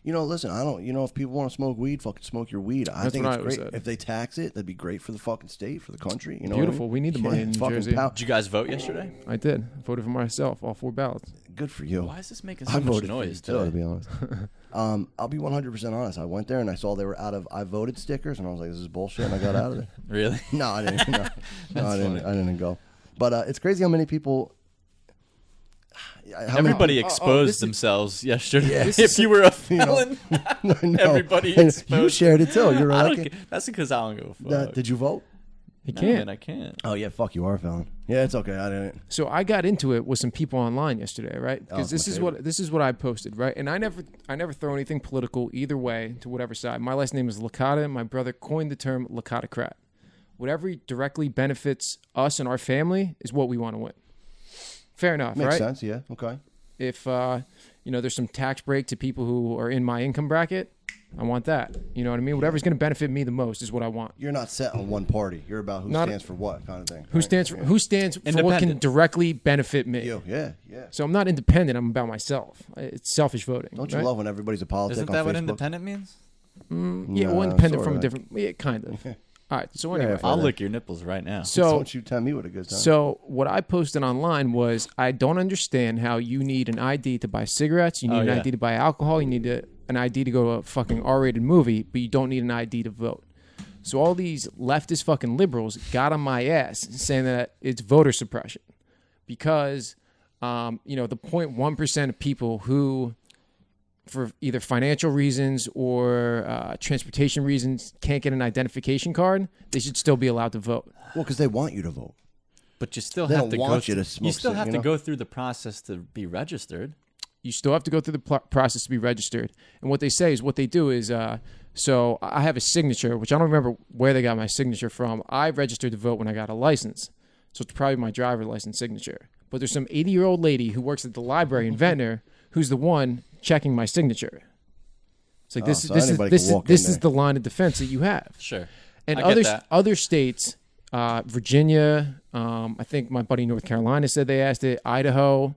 Listen, I don't. If people want to smoke weed, fucking smoke your weed. I That's think what it's I always great said. if they tax it. That'd be great for the fucking state, for the country. You know, Beautiful. What I mean? We need the money in New fucking Jersey. Did you guys vote yesterday? I did. I voted for myself, all 4 ballots. Good for you. Why is this making I so much voted noise for you, too, to today? be honest. I'll be 100% honest. I went there and I saw they were out of I voted stickers, and I was like, "This is bullshit," and I got out of there. Really? No, I didn't. No, I didn't. funny. I didn't go. But it's crazy how many people. Everybody this exposed is- themselves yesterday. Yeah. If you were a felon, No. everybody And exposed. You shared it too. You're I don't like, ca- that's because I don't give a fuck. did you vote? He No, can't. man, I can't. Oh yeah, fuck, you are a felon. Yeah, it's okay. I didn't. So I got into it with some people online yesterday, right? Because it's my this is what I posted, right? And I never throw anything political either way to whatever side. My last name is Licata. My brother coined the term Licatocrat. Whatever directly benefits us and our family is what we want to win. Fair enough, Makes right? sense. Yeah. Okay. If there's some tax break to people who are in my income bracket, I want that. You know what I mean? Whatever's going to benefit me the most is what I want. You're not set on one party. You're about who Not- stands for what kind of thing. Who right? stands for Yeah. who stands for what can Independent. directly benefit me? You. Yeah. Yeah. So I'm not independent. I'm about myself. It's selfish voting. Don't you right? love when everybody's a politic Isn't on that what Facebook? independent means? Yeah, well, Nah, independent from a sorta. different. Yeah, kind of. All right. So Yeah, anyway, yeah, I'll Yeah. lick your nipples right now. so Don't you tell me what a good time. so what I posted online was I don't understand how you need an ID to buy cigarettes. You need Oh, an yeah. ID to buy alcohol. You need an ID to go to a fucking R-rated movie, but you don't need an ID to vote. So all these leftist fucking liberals got on my ass saying that it's voter suppression because the 0.1% of people who, for either financial reasons or transportation reasons, can't get an identification card, they should still be allowed to vote. well, because they want you to vote. But you still They have don't to go. want you through- to smoke you still cig- have you to know? go through the process to be registered. You still have to go through the process to be registered. And what they say is, what they do is, so I have a signature, which I don't remember where they got my signature from. I registered to vote when I got a license. So it's probably my driver's license signature. But there's some 80-year-old lady who works at the library in Ventnor who's the one checking my signature. It's like, so anybody can walk in this is there. the line of defense that you have. Sure. And I get that. other states, Virginia, I think my buddy in North Carolina said they asked it, Idaho,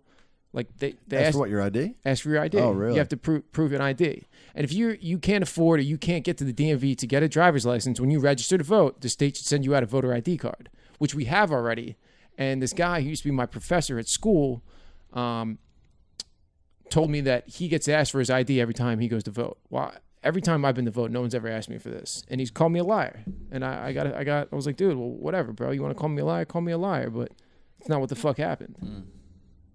like they That's asked for what, your ID? ask for your ID. Oh, really? You have to prove an ID. And if you can't afford or you can't get to the DMV to get a driver's license, when you register to vote, the state should send you out a voter ID card, which we have already. And this guy who used to be my professor at school told me that he gets asked for his ID every time he goes to vote. Well, every time I've been to vote, no one's ever asked me for this. And he's called me a liar. And I was like, dude, well, whatever, bro. You want to call me a liar? Call me a liar. But it's not what the fuck happened.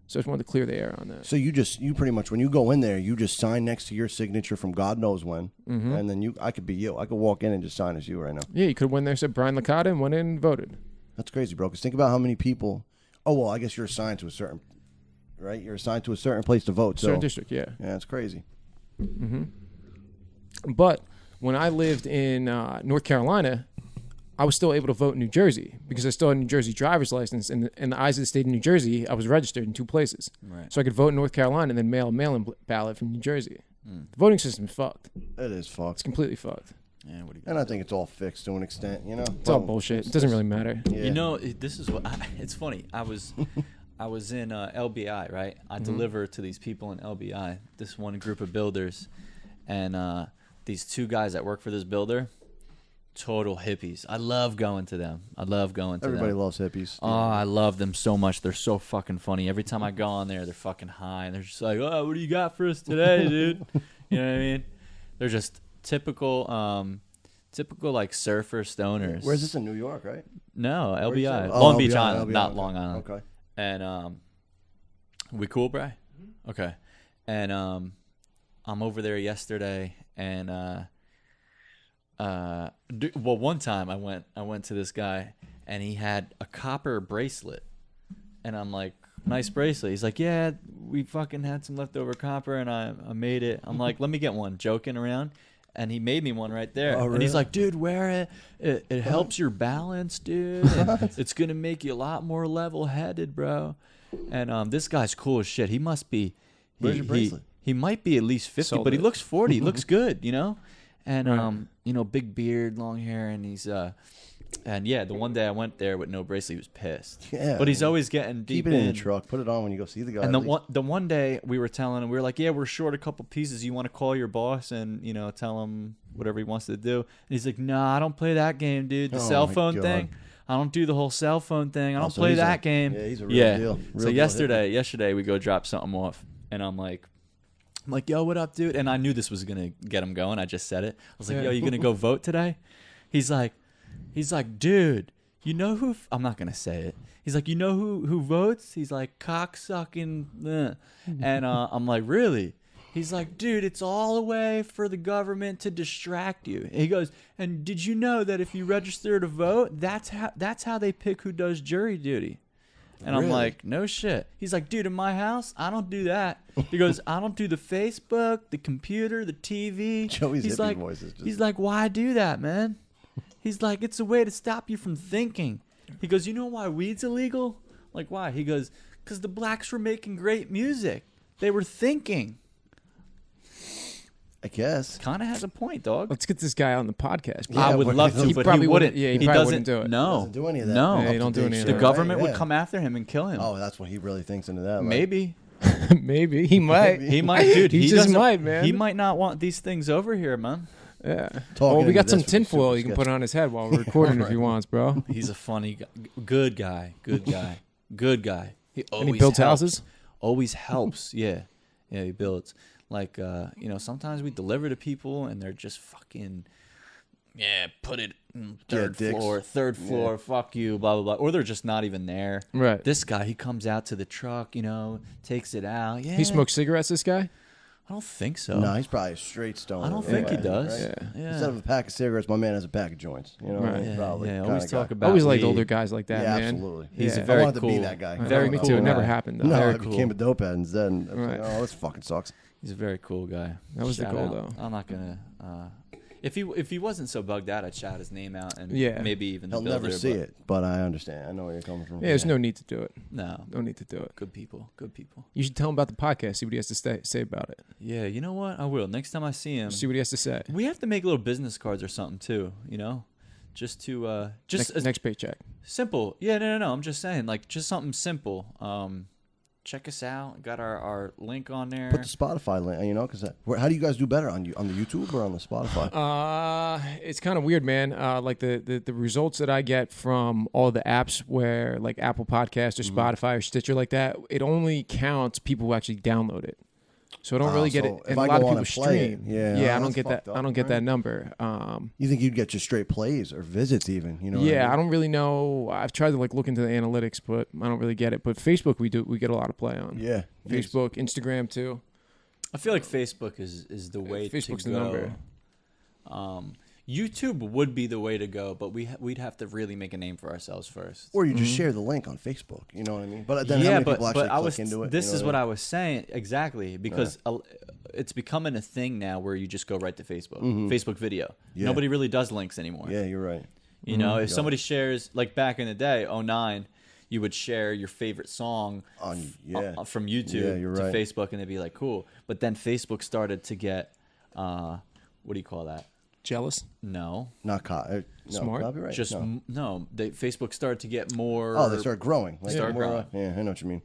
So I just wanted to clear the air on that. So you pretty much, when you go in there, you just sign next to your signature from God knows when, and then I could be you. I could walk in and just sign as you right now. Yeah, you could have went there, said Brian Licata, and went in and voted. That's crazy, bro. Because think about how many people. Oh well, I guess you're assigned to a certain, right? You're assigned to a certain place to vote. So Certain district, yeah. yeah, that's crazy. But when I lived in North Carolina, I was still able to vote in New Jersey because I still had a New Jersey driver's license. And in the eyes of the state of New Jersey, I was registered in 2 places. Right. So I could vote in North Carolina and then mail a mail-in ballot from New Jersey. The voting system is fucked. It is fucked. It's completely fucked. Yeah, what do you And I think it's all fixed to an extent, you know. It's all bullshit. It doesn't really matter. Yeah. You know, this is what it's funny. I was in LBI, right? I deliver to these people in LBI, this one group of builders, and these 2 guys that work for this builder, total hippies. I love going to them. Everybody loves hippies. Oh, I love them so much. They're so fucking funny. Every time I go on there, they're fucking high, and they're just like, "Oh, what do you got for us today, dude?" You know what I mean? They're just typical like surfer stoners. Where's this in New York, right? No, Where's LBI, that? Long Beach LBI, Island, LBI, not okay. Long Island. Okay. And we cool, Bri? Okay. And I'm over there yesterday, and one time I went to this guy, and he had a copper bracelet, and I'm like, nice bracelet. He's like, yeah, we fucking had some leftover copper and I made it. I'm like, let me get one, joking around. And he made me one right there. Oh, And he's really? like, dude, wear it. It helps your balance, dude. And it's going to make you a lot more level-headed, bro. And this guy's cool as shit. He must be. Where's your bracelet? He might be at least 50, Sold but he it. looks 40. He looks good, you know? And, Right. big beard, long hair, and he's... And yeah, the one day I went there with no bracelet, he was pissed. Yeah. But he's always getting deep Keep it in the truck. Put it on when you go see the guy. And at least. the one day we were telling him, we were like, yeah, we're short a couple pieces. You want to call your boss and, tell him whatever he wants to do? And he's like, nah, I don't play that game, dude. The Oh, cell my phone God. thing. I don't do the whole cell phone thing. I don't so play he's that a- game. yeah, he's a real deal. Real So deal yesterday we go drop something off. And I'm like, yo, what up, dude? And I knew this was going to get him going. I just said it. I was like, Yeah. yo, you going to go vote today? He's like, dude, you know who? I'm not going to say it. He's like, you know who votes? He's like, cocksucking. And I'm like, really? He's like, dude, it's all a way for the government to distract you. And he goes, and did you know that if you register to vote, that's how they pick who does jury duty? And I'm Really? like, no shit. He's like, dude, in my house, I don't do that. He goes, I don't do the Facebook, the computer, the TV. Joey's he's hippie like, voice is just- he's like, why do that, man? He's like, it's a way to stop you from thinking. He goes, you know why weed's illegal? Like, why? He goes, because the blacks were making great music. They were thinking. I guess. Kind of has a point, dog. Let's get this guy on the podcast. Yeah, I would but love to, he but probably he wouldn't- wouldn't. yeah, he he probably doesn't wouldn't do it. No, Doesn't do any of that. No, Yeah, he don't do Up-to-date any of shit, the that. government right? would come after him and kill him. Oh, that's what he really thinks into that. Like, Maybe. Maybe he might. He might, dude. He just doesn't- might, man. He might not want these things over here, man. Yeah. Talking Well, we got into some this would be tinfoil super you can sketchy. put on his head while we're recording if he wants, bro. He's a funny, good guy. Good guy. Good guy. He And he always builds helps. houses? Always helps. Yeah, he builds. Like, sometimes we deliver to people and they're just fucking, put it third dicks. third floor, fuck you, blah blah blah, or they're just not even there. Right. This guy, he comes out to the truck, takes it out. Yeah, He smokes cigarettes, this guy? I don't think so. No, he's probably a straight stoner. I don't think he anyway, does. right? Yeah. Instead of a pack of cigarettes, my man has a pack of joints. You know, what I Right. mean? Yeah, Probably. yeah. kinda Always guy. talk I about. always liked weed. older guys like that, Yeah, man. absolutely. He's Yeah. a I very wanted cool. to be that guy. Very me cool too. It never guy. happened, though. No, Very I cool. became a dopehead instead. And I was Right. like, oh, this fucking sucks. He's a very cool guy. That was the Shout goal, out. though. I'm not gonna. If he wasn't so bugged out, I'd shout his name out and Yeah. maybe even the He'll never builder, see but it, but I understand. I know where you're coming from. Yeah, there's no need to do it. No, No need to do it. good people. Good people. You should tell him about the podcast, see what he has to say about it. Yeah, you know what? I will. Next time I see him, See what he has to say. we have to make little business cards or something too. Just to Next paycheck. simple. Yeah, no. I'm just saying, like, just something simple. Check us out. Got our link on there. Put the Spotify link, because how do you guys do better on the YouTube or on the Spotify? It's kind of weird, man. Like the results that I get from all the apps where like Apple Podcast or Spotify or Stitcher like that, it only counts people who actually download it. So I don't really get so it. if And a I lot go of on people and play it, stream. yeah, I don't that's get that. fucked up, I don't get right? that number. You think you'd get just straight plays or visits even? You know? what Yeah, I I mean? don't really know. I've tried to like look into the analytics, but I don't really get it. But Facebook, we get a lot of play on. Yeah. Facebook, Instagram too. I feel like Facebook is the way Facebook's to the go. number. YouTube would be the way to go, but we'd have to really make a name for ourselves first. Or you just share the link on Facebook. You know what I mean? But then how yeah, many but people actually I click was. into it? This you know is what what I I was saying exactly because it's becoming a thing now where you just go right to Facebook, Facebook video. Yeah. Nobody really does links anymore. mean? Yeah, you're right. You know, if somebody shares, like back in the day, 09, you would share your favorite song from YouTube Yeah, you're to right. Facebook, and they'd be like, cool. But then Facebook started to get, what do you call that? Jealous. No, Not no, Smart? copyright. just no. Facebook started to get more. Oh, they started growing. Like Start more, growing. Yeah, I know what you mean.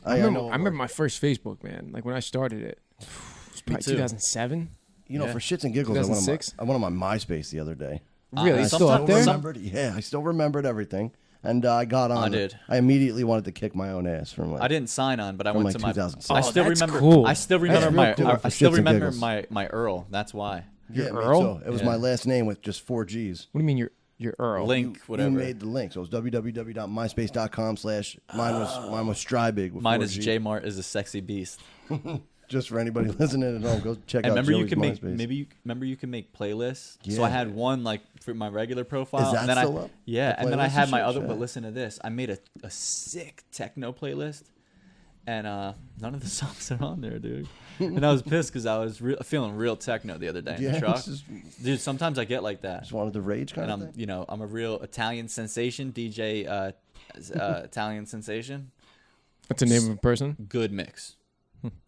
I remember my first Facebook, man. Like when I started it. It was probably too. 2007. Yeah. for shits and giggles, I 2006? went on my MySpace the other day. Really? I It's still up sometimes- there? Remembered, yeah, I still remembered everything, and I got on. I did. I immediately wanted to kick my own ass from like. I didn't sign on, but I From went like to my. 2006. I still that's remember. cool. I still That's remember real my. cool for I still shits and remember giggles. my Earl. That's why. Yeah, me Earl? too. It was Yeah. my last name with just 4 G's. What do you mean you're Earl? Link, whatever. You made the link, so it was www.myspace.com/. Mine was Strybig. With Mine 4 is Gs. J-Mart is a sexy beast. Just for anybody listening at home, go check And out remember you Joey's can make MySpace. you can make playlists. So Yeah. I had one like for my regular profile. Is that and then still I, up? Yeah, The and then I playlist had and my shit? other. Shit. But listen to this. I made a sick techno playlist, and none of the songs are on there, dude. And I was pissed because I was feeling real techno the other day in the truck. Dude, sometimes I get like that. Just wanted the rage kind And of thing. I'm a real Italian sensation, DJ Italian sensation. That's the name of a person. Good mix.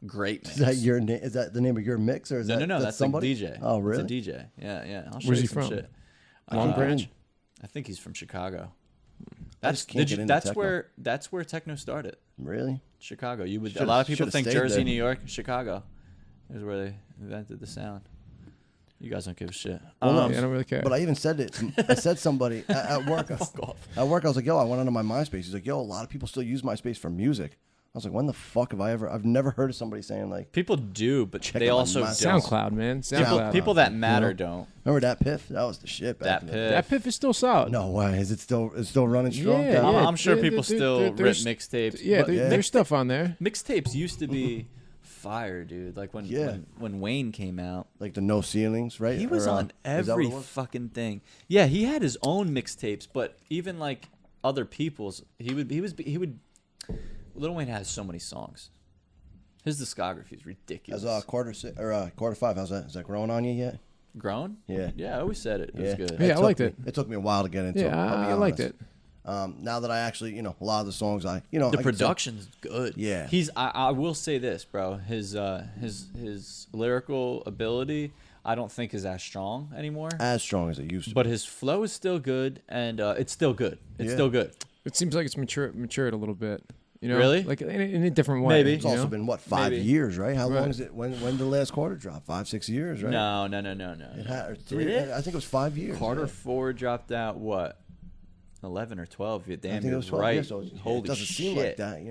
Great mix. Is that your name? Is that the name of your mix, or is No, that that's somebody? like DJ. Oh, really? It's a DJ. Yeah. I'll show Where's you he some from? shit. Long Branch. I think he's from Chicago. I just can't get into techno. That's where techno started. Really? Chicago. A Should've- lot of people should've think stayed Jersey, there. New York, Chicago is where they invented the sound. You guys don't give a shit. Well, no, Yeah, I don't really care. But I even said it. I said somebody at work. Fuck off. At work, I was like, "Yo, I went onto my MySpace." He's like, "Yo, a lot of people still use MySpace for music." I was like, "When the fuck have I ever? I've never heard of somebody saying like, People do, but Check they out my also MySpace. don't. SoundCloud, man. People, SoundCloud. people that matter You know? don't. remember that Piff? That was the shit back That in the day. Piff. That Piff is still solid. No way. Is it still? It's still running strong? Yeah, God? yeah. I'm sure there- people there- still there- rip there's- mixtapes. Yeah, but there's stuff on there. mixtapes used to be fire, dude. Like Yeah. when Wayne came out. Like the No Ceilings, right? He was Or, on is that what every it was? fucking thing. Yeah, he had his own mixtapes, but even like other people's, he would. Lil Wayne has so many songs. His discography is ridiculous. As quarter five. How's that? Is that growing on you yet? Grown? Yeah. Yeah, I always said it. It was Yeah. good. Yeah, I It took liked me- it. It took me a while to get into it. Yeah, I'll be I liked honest. it. Now that I actually, a lot of the songs The I can say- production's good. Yeah. I will say this, bro. His lyrical ability, I don't think is as strong anymore. as strong as it used to. But his flow is still good, and it's still good. It's Yeah. still good. It seems like it's matured a little bit. You know, Really? like in a different way. Maybe. It's you also know? been what 5 Maybe. years, right? How long Right. is it? When did the last quarter drop? 5-6 years, right? No. It had, or three. Did it? I think it was 5 years. Carter yeah. 4 dropped out what? 11 or 12. Yeah, damn, I think it it was was 12 right. years, so Holy it doesn't shit. seem like that,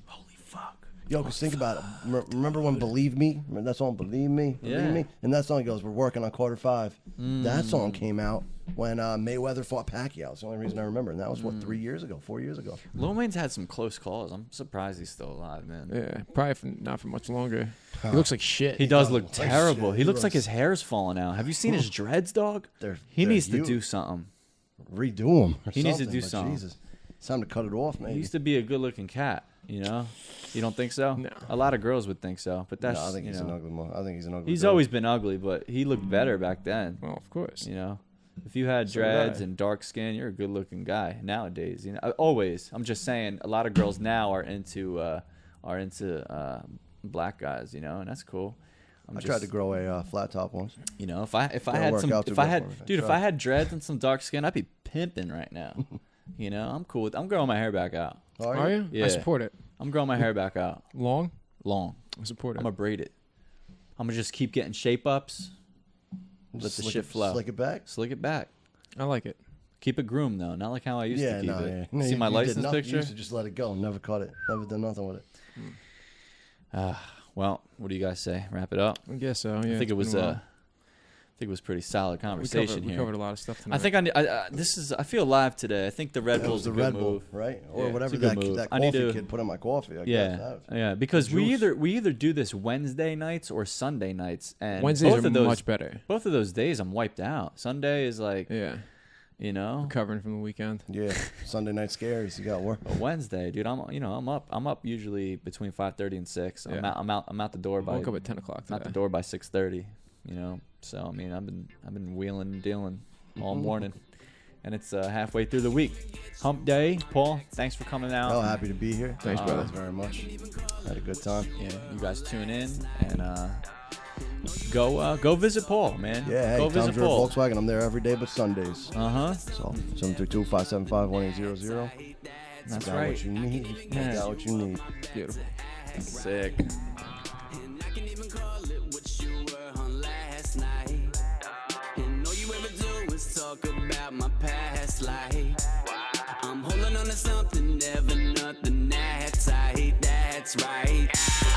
Holy fuck. Yo, because think about it. Remember when Believe Me? Remember that song, Believe Me? Believe Yeah. Me? And that song goes, we're working on quarter 5. That song came out when Mayweather fought Pacquiao. It's the only reason I remember. And that was, 3 years ago, 4 years ago. Lil Wayne's had some close calls. I'm surprised he's still alive, man. Yeah, probably not for much longer. He looks like shit. He does does look look like terrible. shit. He He looks like looks- his hair's falling out. Have you seen his dreads, dog? He they're needs to huge. do something. Redo them. He needs to do but something. Jesus. It's time to cut it off, He maybe. used to be a good-looking cat, you know? You don't think so? No. A lot of girls would think so, but that's, No, I think you he's know, an ugly I think he's an ugly he's girl. always been ugly, but he looked better back then, Well, of course. you know? If you had So did dreads I. and dark skin, you're a good-looking guy nowadays, you know? Always. I'm just saying a lot of girls now are into black guys, you know, and that's cool. I tried to grow a flat top once. You know, if I Didn't had work some, out too if I good had, for me. I dude, if tried. I had dreads and some dark skin, I'd be pimping right now. You know, I'm cool with. I'm growing my hair back out. Are you? Yeah. I support it. I'm growing my hair back out Long? long. I support it. I'm gonna braid it. I'm gonna just keep getting shape ups. Let the Slick shit it- flow. Slick it back? Slick it back. I like it. Keep it groomed though, not like how I used to keep it. Yeah. No, See you- my you did license nothing. You picture? used to just let it go. Never cut it. Never done nothing with it. Well, what do you guys say? Wrap it up. I guess so. Yeah, I think it's it was been a while. I think it was pretty solid we conversation we here. covered a lot of stuff tonight. I think I feel live today. I think the Red That Bull's was the a good Red Bull, move. right? Yeah, Or it's whatever a good that move. that I need coffee to- kid put in my coffee. I Yeah, guess. yeah. Because we Juice. either do this Wednesday nights or Sunday nights, and Wednesdays both are of those, much better. Both of those days, I'm wiped out. Sunday is like, Yeah, you know, recovering from the weekend. Yeah. Sunday night scaries. You got work. but Wednesday, dude. I'm up usually between 5:30 and 6. Yeah. I'm out the door I by woke up at 10 o'clock I'm out the today. door by 6:30. You know, so I mean, I've been wheeling and dealing all Mm-hmm. morning, and it's halfway through the week. Hump day, Paul. Thanks for coming out. Oh, happy to be here. Thanks, brother. Thanks very much. Had a good time. Yeah, you guys tune in and go visit Paul, man. Yeah, hey, go Tom's visit River Paul. Volkswagen. I'm there every day but Sundays. So 732-575-1800. That's Got right. what you need. Yeah. Got what you need. Beautiful. Sick. And I can even call it what you were on last night. And all you ever do is talk about my past life. I'm holding on to something, never nothing that tight. That's right.